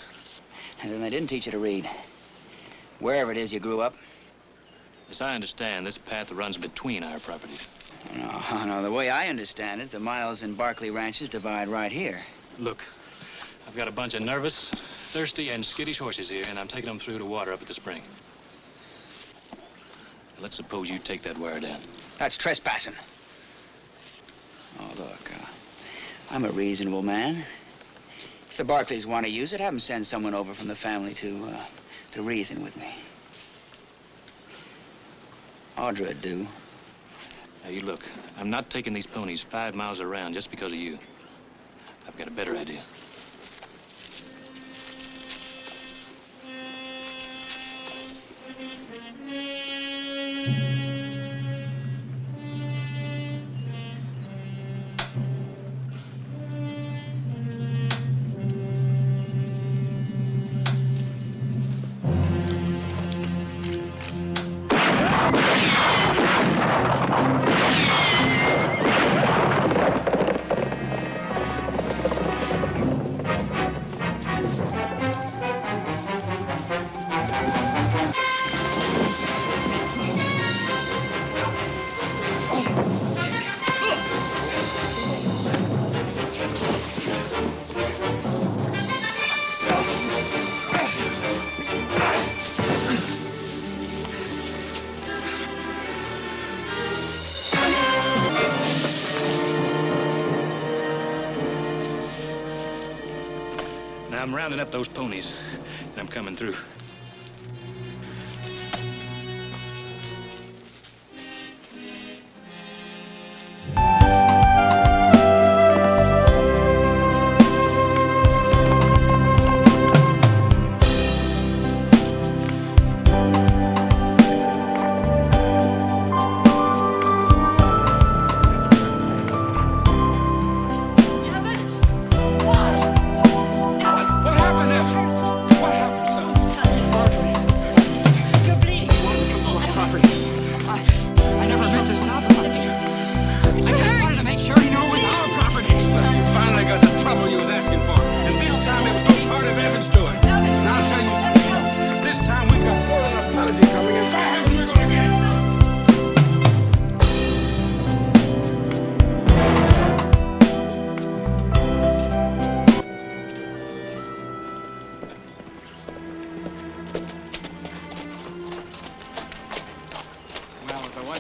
And then they didn't teach you to read. Wherever it is you grew up. As I understand, this path runs between our properties. No, the way I understand it, the miles in Barkley ranches divide right here. Look, I've got a bunch of nervous, thirsty, and skittish horses here, and I'm taking them through to water up at the spring. Let's suppose you take that wire down. That's trespassing. Oh, look, I'm a reasonable man. If the Barkleys want to use it, have them send someone over from the family to reason with me. Audra'd do. Now, you look, I'm not taking these ponies 5 miles around just because of you. I've got a better idea. Now, I'm rounding up those ponies, and I'm coming through. What happened, son?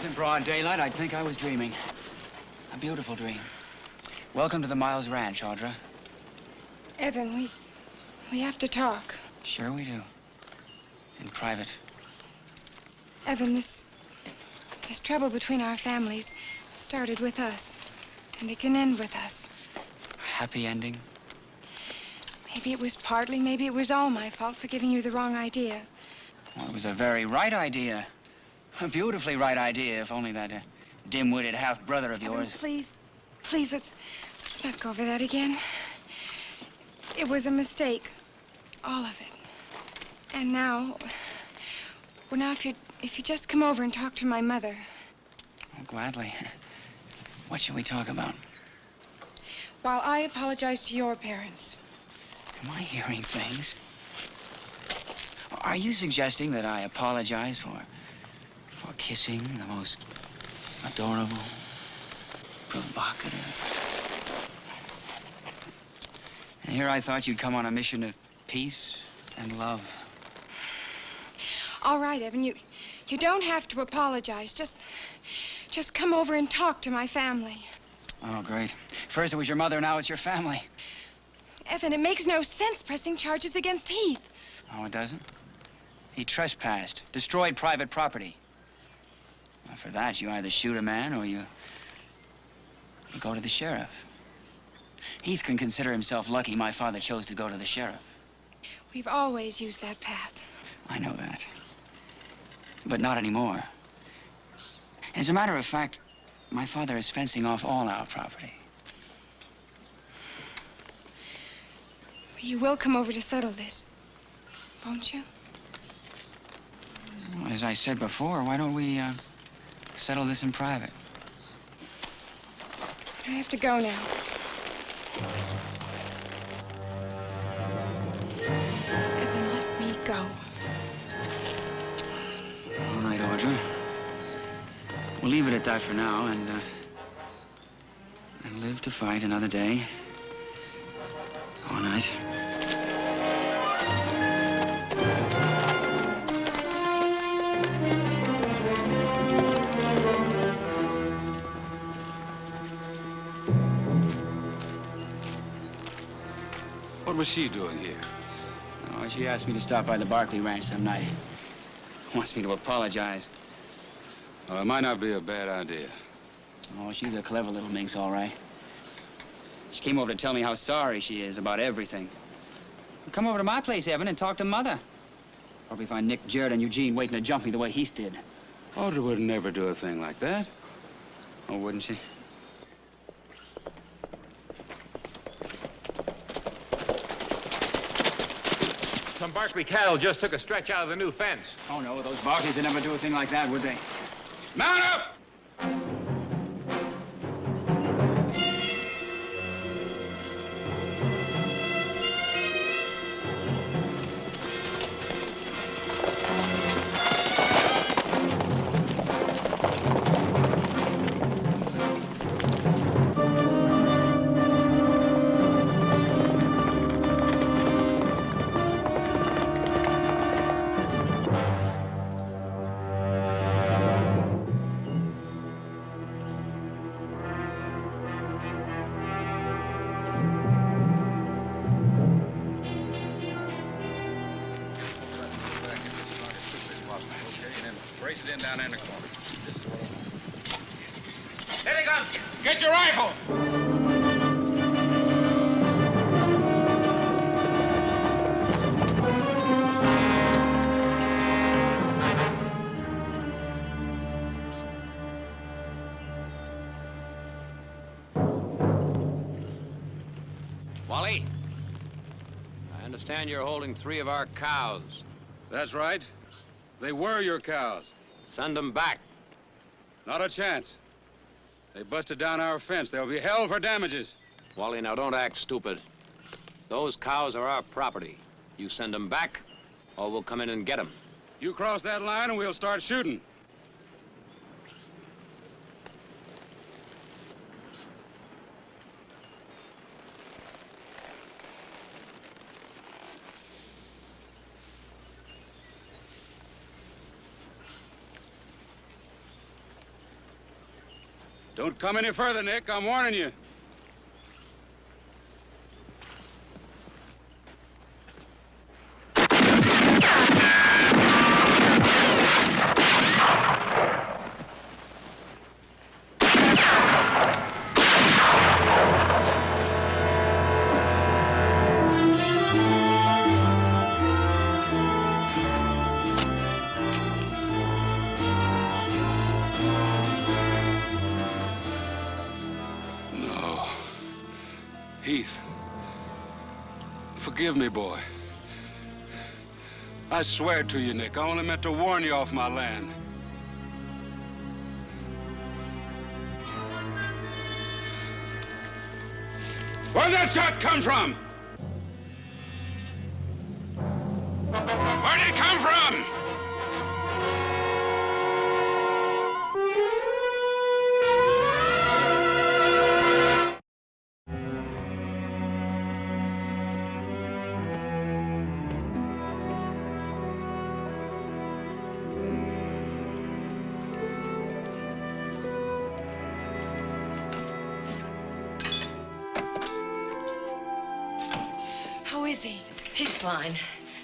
in broad daylight, I'd think I was dreaming. A beautiful dream. Welcome to the Miles Ranch, Audra. Evan, we have to talk. Sure we do. In private. Evan, this trouble between our families started with us, and it can end with us. A happy ending? Maybe it was partly, maybe it was all my fault for giving you the wrong idea. Well, it was a very right idea. A beautifully right idea, if only that dim-witted half-brother of yours... Evan, please, let's not go over that again. It was a mistake. All of it. And now... Well, now, if you just come over and talk to my mother. Oh, gladly. What should we talk about? While I apologize to your parents. Am I hearing things? Are you suggesting that I apologize for kissing the most adorable, provocative? And here I thought you'd come on a mission of peace and love. All right, Evan, you don't have to apologize. Just come over and talk to my family. Oh, great. First it was your mother, now it's your family. Evan, it makes no sense pressing charges against Heath. Oh, it doesn't? He trespassed, destroyed private property. Well, for that, you either shoot a man or you go to the sheriff. Heath can consider himself lucky my father chose to go to the sheriff. We've always used that path. I know that. But not anymore. As a matter of fact, my father is fencing off all our property. You will come over to settle this, won't you? Well, as I said before, why don't we settle this in private? I have to go now. Evan, let me go. All right, Audra. We'll leave it at that for now and live to fight another day. All night. What was she doing here? Oh, she asked me to stop by the Barkley ranch some night. Wants me to apologize. Well, it might not be a bad idea. Oh, she's a clever little minx, all right. She came over to tell me how sorry she is about everything. Come over to my place, Evan, and talk to Mother. Probably find Nick, Jared, and Eugene waiting to jump me the way Heath did. Audra would never do a thing like that. Oh, wouldn't she? Some Barkley cattle just took a stretch out of the new fence. Oh, no, those Barkleys would never do a thing like that, would they? Mount up! Brace it in down there in the corner. This is what Here he comes! Get your rifle! Wally, I understand you're holding 3 of our cows. That's right. They were your cows. Send them back. Not a chance. They busted down our fence. They'll be held for damages. Wally, now don't act stupid. Those cows are our property. You send them back, or we'll come in and get them. You cross that line and we'll start shooting. Don't come any further, Nick. I'm warning you. Heath, forgive me, boy. I swear to you, Nick, I only meant to warn you off my land. Where'd that shot come from? Where'd it come from? How is he? He's fine.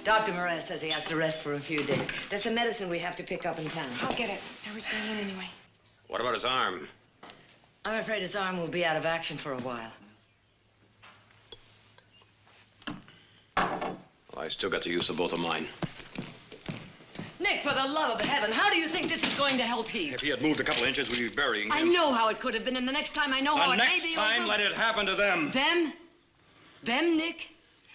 Dr. Murray says he has to rest for a few days. There's some medicine we have to pick up in town. I'll get it. I was going in anyway. What about his arm? I'm afraid his arm will be out of action for a while. Well, I still got the use of both of mine. Nick, for the love of heaven, how do you think this is going to help Heath? If he had moved a couple inches, we'd be burying him. I know how it could have been, and the next time I know how it may be The next time, over. let it happen to them. Them? Them, Nick?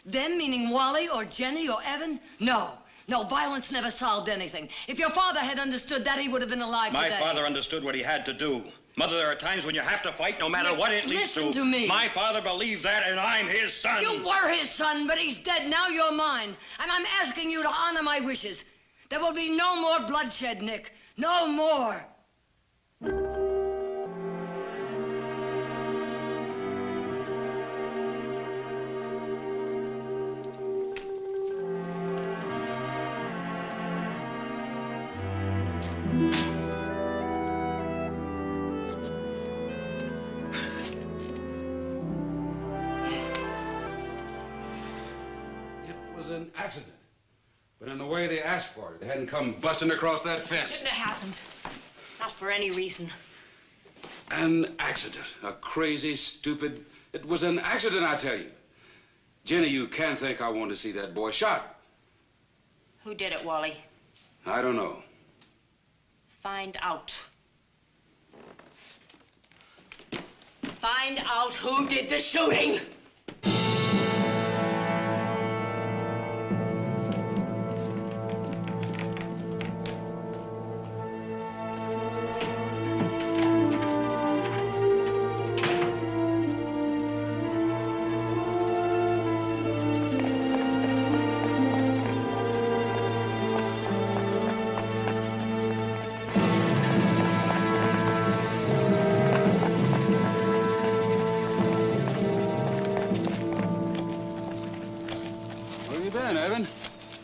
Them meaning Wally or Jenny or Evan? No. No, violence never solved anything. If your father had understood that, he would have been alive My today. father understood what he had to do. Mother, there are times when you have to fight no matter Nick, what it leads listen to me. My father believed that, and I'm his son. You were his son, but he's dead. Now you're mine. And I'm asking you to honor my wishes. There will be no more bloodshed, Nick. No more. An accident. But in the way they asked for it, they hadn't come busting across that fence. Shouldn't have happened. Not for any reason. An accident. A crazy, stupid... It was an accident, I tell you. Jenny, you can't think I want to see that boy shot. Who did it, Wally? I don't know. Find out. Find out who did the shooting!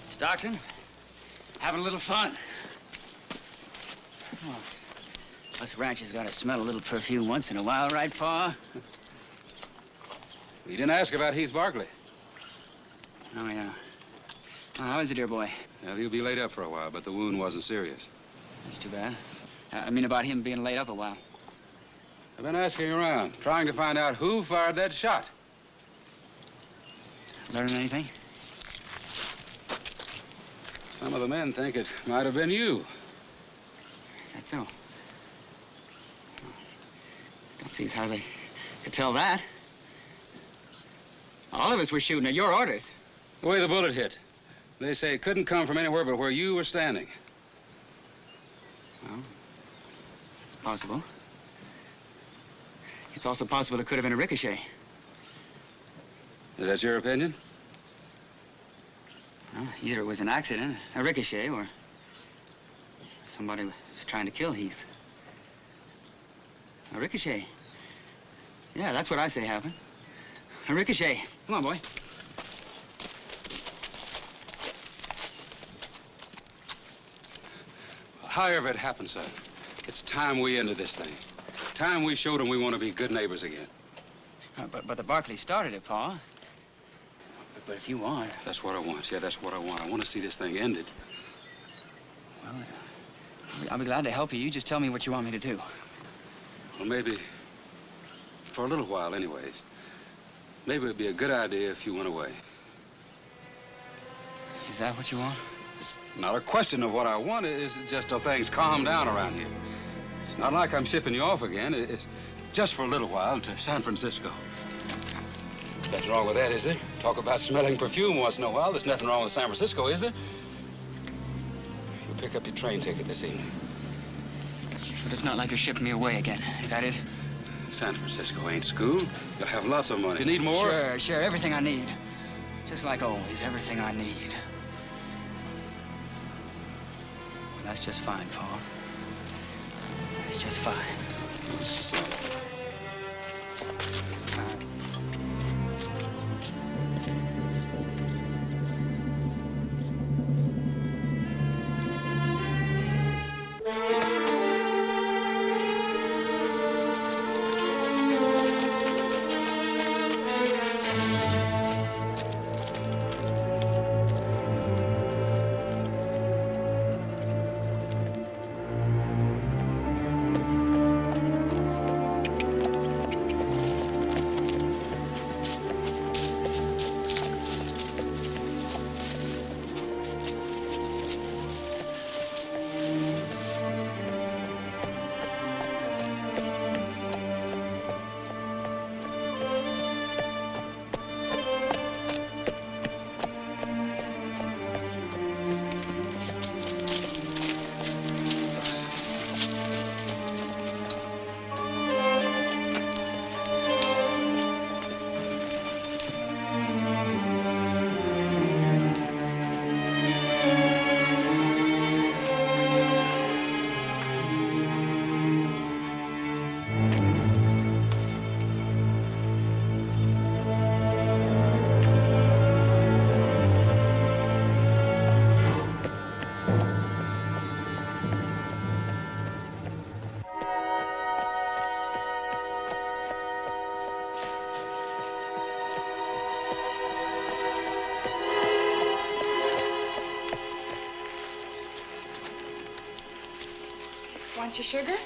Stockton, having a little fun. Oh, us ranchers gotta smell a little perfume once in a while, right, Pa? You didn't ask about Heath Barkley. Oh, yeah. Oh, how is it, dear boy? Well, he'll be laid up for a while, but the wound wasn't serious. That's too bad. I mean about him being laid up a while. I've been asking around, trying to find out who fired that shot. Learn anything? Some of the men think it might have been you. Is that so? Don't see as how they could tell that. All of us were shooting at your orders. The way the bullet hit. They say it couldn't come from anywhere but where you were standing. Well, it's possible. It's also possible it could have been a ricochet. Is that your opinion? Well, either it was an accident, a ricochet, or somebody was trying to kill Heath. A ricochet. Yeah, that's what I say happened. A ricochet. Come on, boy. However it happened, son, it's time we ended this thing. Time we showed them we want to be good neighbors again. But the Barkleys started it, Pa. But if you want... That's what I want. Yeah, that's what I want. I want to see this thing ended. Well, I'll be glad to help you. You just tell me what you want me to do. Well, maybe, for a little while anyways, maybe it'd be a good idea if you went away. Is that what you want? It's not a question of what I want. It's just till things calm down around here. It's not like I'm shipping you off again. It's just for a little while to San Francisco. Nothing wrong with that, is there? Talk about smelling perfume once in a while. There's nothing wrong with San Francisco, is there? You'll pick up your train ticket this evening. But it's not like you're shipping me away again. Is that it? San Francisco ain't school. You'll have lots of money. You need more? Sure, everything I need. Just like always, everything I need. Well, that's just fine, Pa. That's just fine. Want your sugar?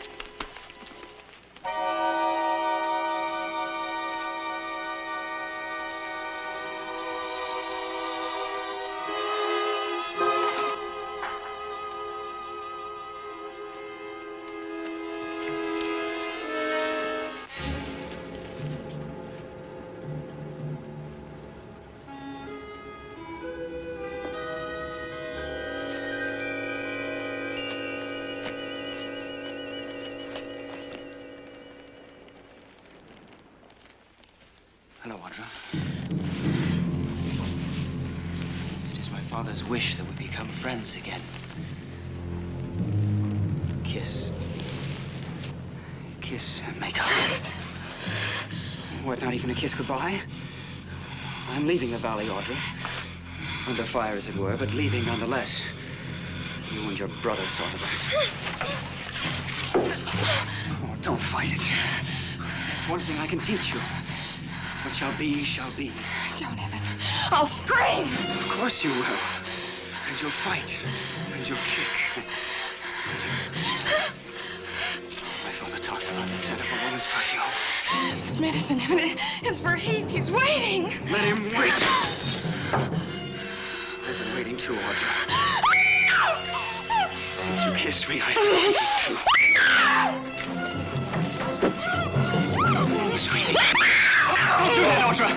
Hello, Audra. It is my father's wish that we become friends again. Kiss. Kiss and make up. What, not even a kiss goodbye? I'm leaving the valley, Audra. Under fire, as it were, but leaving nonetheless. You and your brother saw to that. Oh, don't fight it. That's one thing I can teach you. What shall be, shall be. Don't, Evan. I'll scream! Of course you will. And you'll fight. And you'll kick. My father talks about the scent of a woman's perfume. This medicine, Evan, it's for Heath. He's waiting. Let him wait. I've been waiting too, Audra. Since you kissed me, I've been waiting too. Screaming. Don't do that, Audra!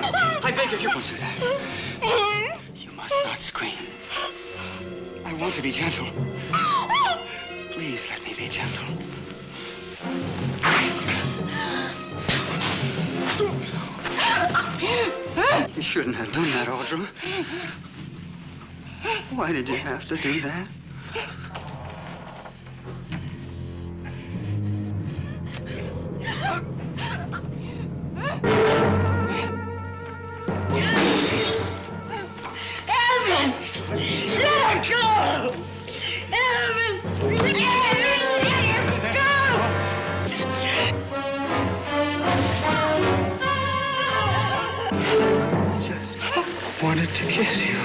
I beg of you, don't do that. You must not scream. I want to be gentle. Please let me be gentle. You shouldn't have done that, Audra. Why did you have to do that? Evan! Let her go! Evan! Let her go! wanted to kiss you.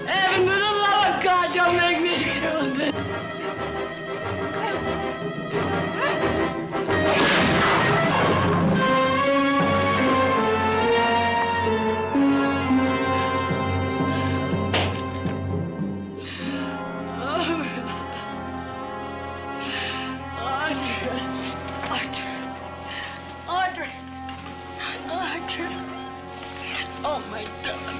Evan, for the love of God, don't make me do this. Oh, my darling.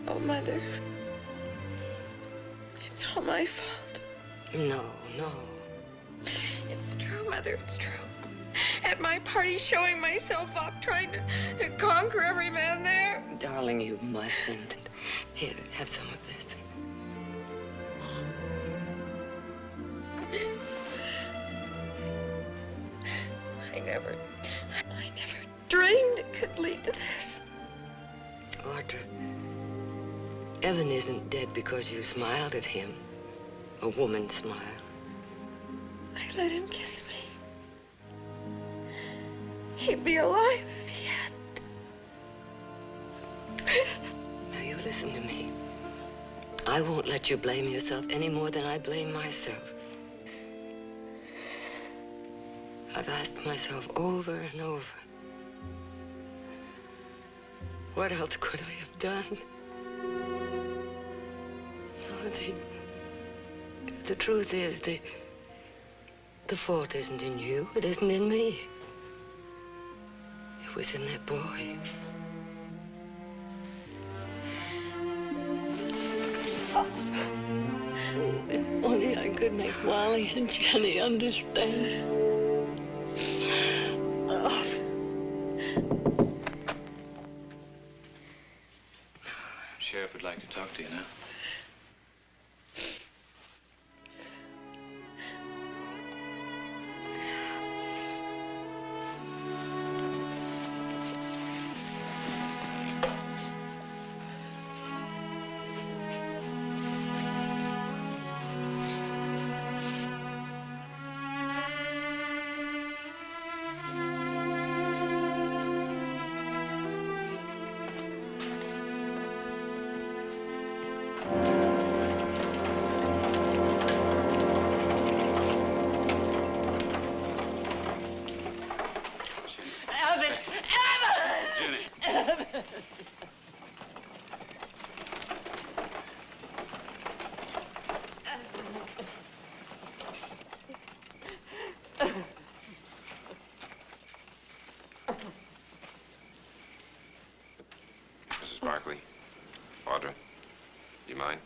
Oh, Mother. It's all my fault. No. It's true, Mother, it's true. At my party, showing myself up, trying to conquer every man there. Darling, you mustn't. Here, have some of this. I never dreamed it could lead to this. Audra, Evan isn't dead because you smiled at him. A woman's smile. I let him kiss me. He'd be alive if he hadn't. Now, you listen to me. I won't let you blame yourself any more than I blame myself. I've asked myself over and over, what else could I have done? No, the truth is, the fault isn't in you. It isn't in me. It was in that boy. If only I could make Wally and Jenny understand. Oh. Sheriff would like to talk to you now. Mrs. Barkley, Audra, you mind?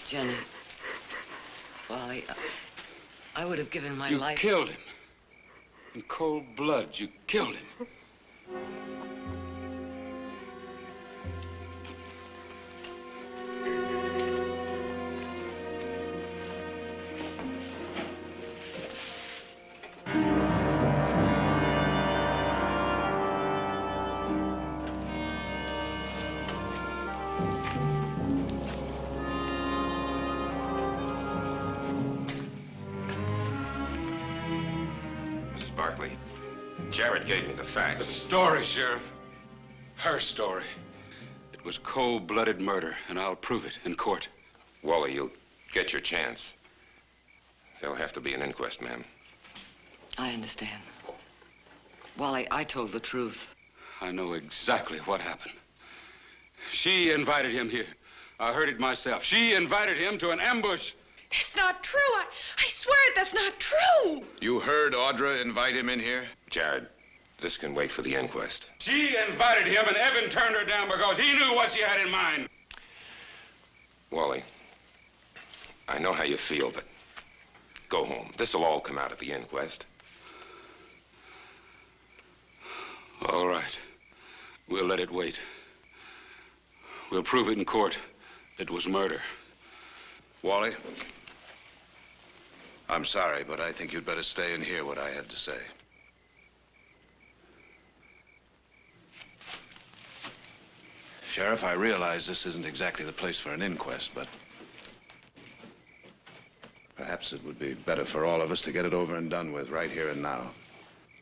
Jenny, Wally, I would have given my life. You killed him. In cold blood, you killed him. Barkley, Jared gave me the facts. The story, Sheriff. Her story. It was cold-blooded murder, and I'll prove it in court. Wally, you'll get your chance. There'll have to be an inquest, ma'am. I understand. Wally, I told the truth. I know exactly what happened. She invited him here. I heard it myself. She invited him to an ambush. That's not true. I swear it, that's not true. You heard Audra invite him in here? Jared, this can wait for the inquest. She invited him, and Evan turned her down because he knew what she had in mind. Wally, I know how you feel, but go home. This'll all come out at the inquest. All right. We'll let it wait. We'll prove it in court. It was murder. Wally, I'm sorry, but I think you'd better stay and hear what I had to say. Sheriff, I realize this isn't exactly the place for an inquest, but perhaps it would be better for all of us to get it over and done with right here and now.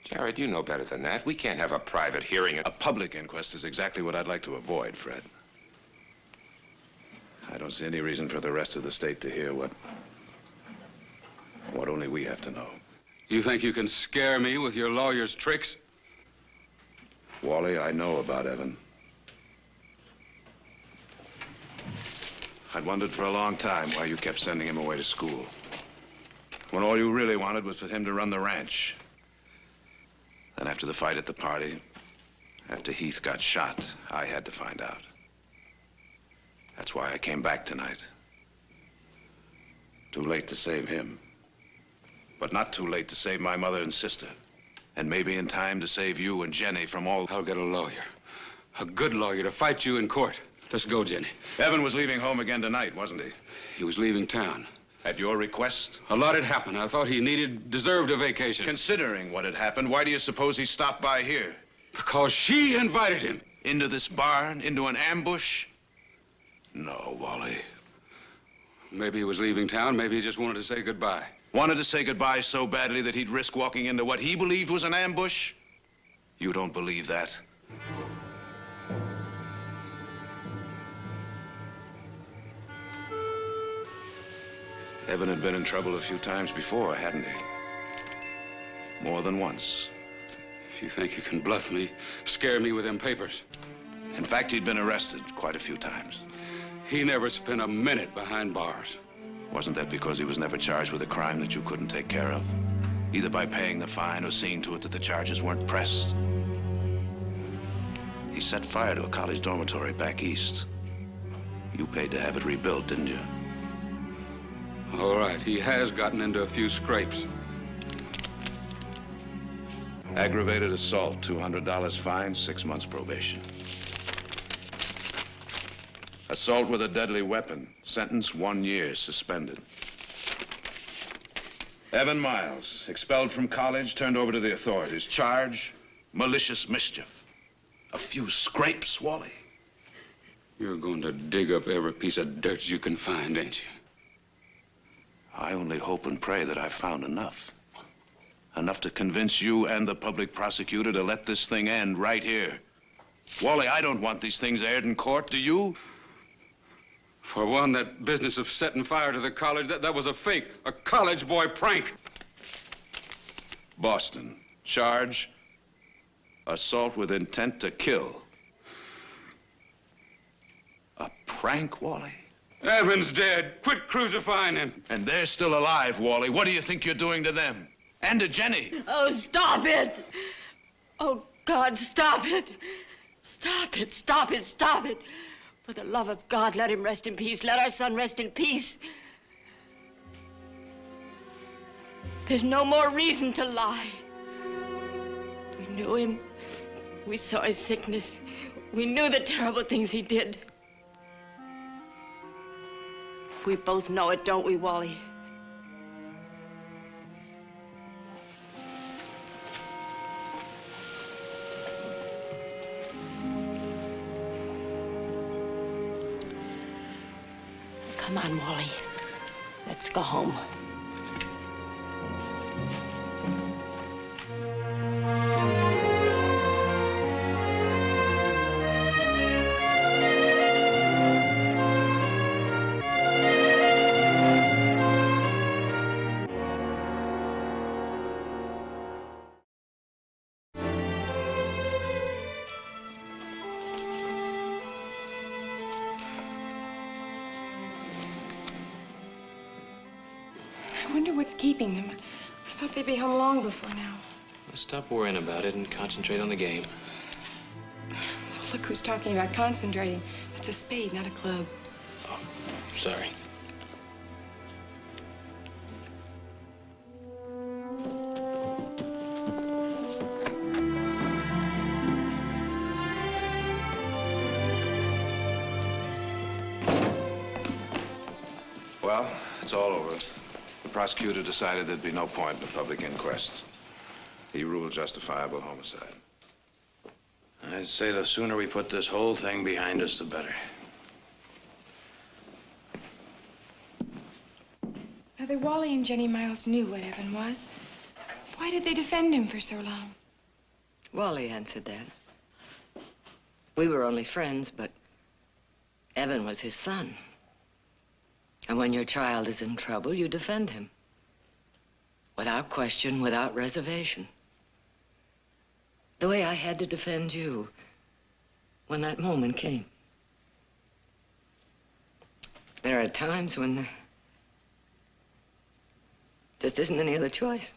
Jared, you know better than that. We can't have a private hearing. A public inquest is exactly what I'd like to avoid, Fred. I don't see any reason for the rest of the state to hear what only we have to know. You think you can scare me with your lawyer's tricks? Wally, I know about Evan. I'd wondered for a long time why you kept sending him away to school, when all you really wanted was for him to run the ranch. Then after the fight at the party, after Heath got shot, I had to find out. That's why I came back tonight. Too late to save him, but not too late to save my mother and sister, and maybe in time to save you and Jenny from all... I'll get a lawyer, a good lawyer to fight you in court. Let's go, Jenny. Evan was leaving home again tonight, wasn't he? He was leaving town. At your request? A lot had happened. I thought he deserved a vacation. Considering what had happened, why do you suppose he stopped by here? Because she invited him. Into this barn? Into an ambush? No, Wally. Maybe he was leaving town. Maybe he just wanted to say goodbye. Wanted to say goodbye so badly that he'd risk walking into what he believed was an ambush? You don't believe that? Evan had been in trouble a few times before, hadn't he? More than once. If you think you can bluff me, scare me with them papers. In fact, he'd been arrested quite a few times. He never spent a minute behind bars. Wasn't that because he was never charged with a crime that you couldn't take care of? Either by paying the fine or seeing to it that the charges weren't pressed? He set fire to a college dormitory back east. You paid to have it rebuilt, didn't you? All right, he has gotten into a few scrapes. Aggravated assault, $200 fine, 6 months probation. Assault with a deadly weapon, sentence 1 year, suspended. Evan Miles, expelled from college, turned over to the authorities. Charge, malicious mischief. A few scrapes, Wally. You're going to dig up every piece of dirt you can find, ain't you? I only hope and pray that I've found enough. Enough to convince you and the public prosecutor to let this thing end right here. Wally, I don't want these things aired in court, do you? For one, that business of setting fire to the college, that was a fake, a college boy prank. Boston. Charge, assault with intent to kill. A prank, Wally? Evan's dead. Quit crucifying him. And they're still alive, Wally. What do you think you're doing to them? And to Jenny? Oh, stop it! Oh, God, stop it! Stop it, stop it, stop it! For the love of God, let him rest in peace. Let our son rest in peace. There's no more reason to lie. We knew him. We saw his sickness. We knew the terrible things he did. We both know it, don't we, Wally? Come on, Wally. Let's go home. I wonder what's keeping them. I thought they'd be home long before now. Well, stop worrying about it and concentrate on the game. Well, look who's talking about concentrating. It's a spade, not a club. Oh, sorry. Well, it's all over. The prosecutor decided there'd be no point in a public inquest. He ruled justifiable homicide. I'd say the sooner we put this whole thing behind us, the better. Mother, Wally and Jenny Miles knew what Evan was. Why did they defend him for so long? Wally answered that. We were only friends, but Evan was his son. And when your child is in trouble, you defend him. Without question, without reservation. The way I had to defend you when that moment came. There are times when there just isn't any other choice.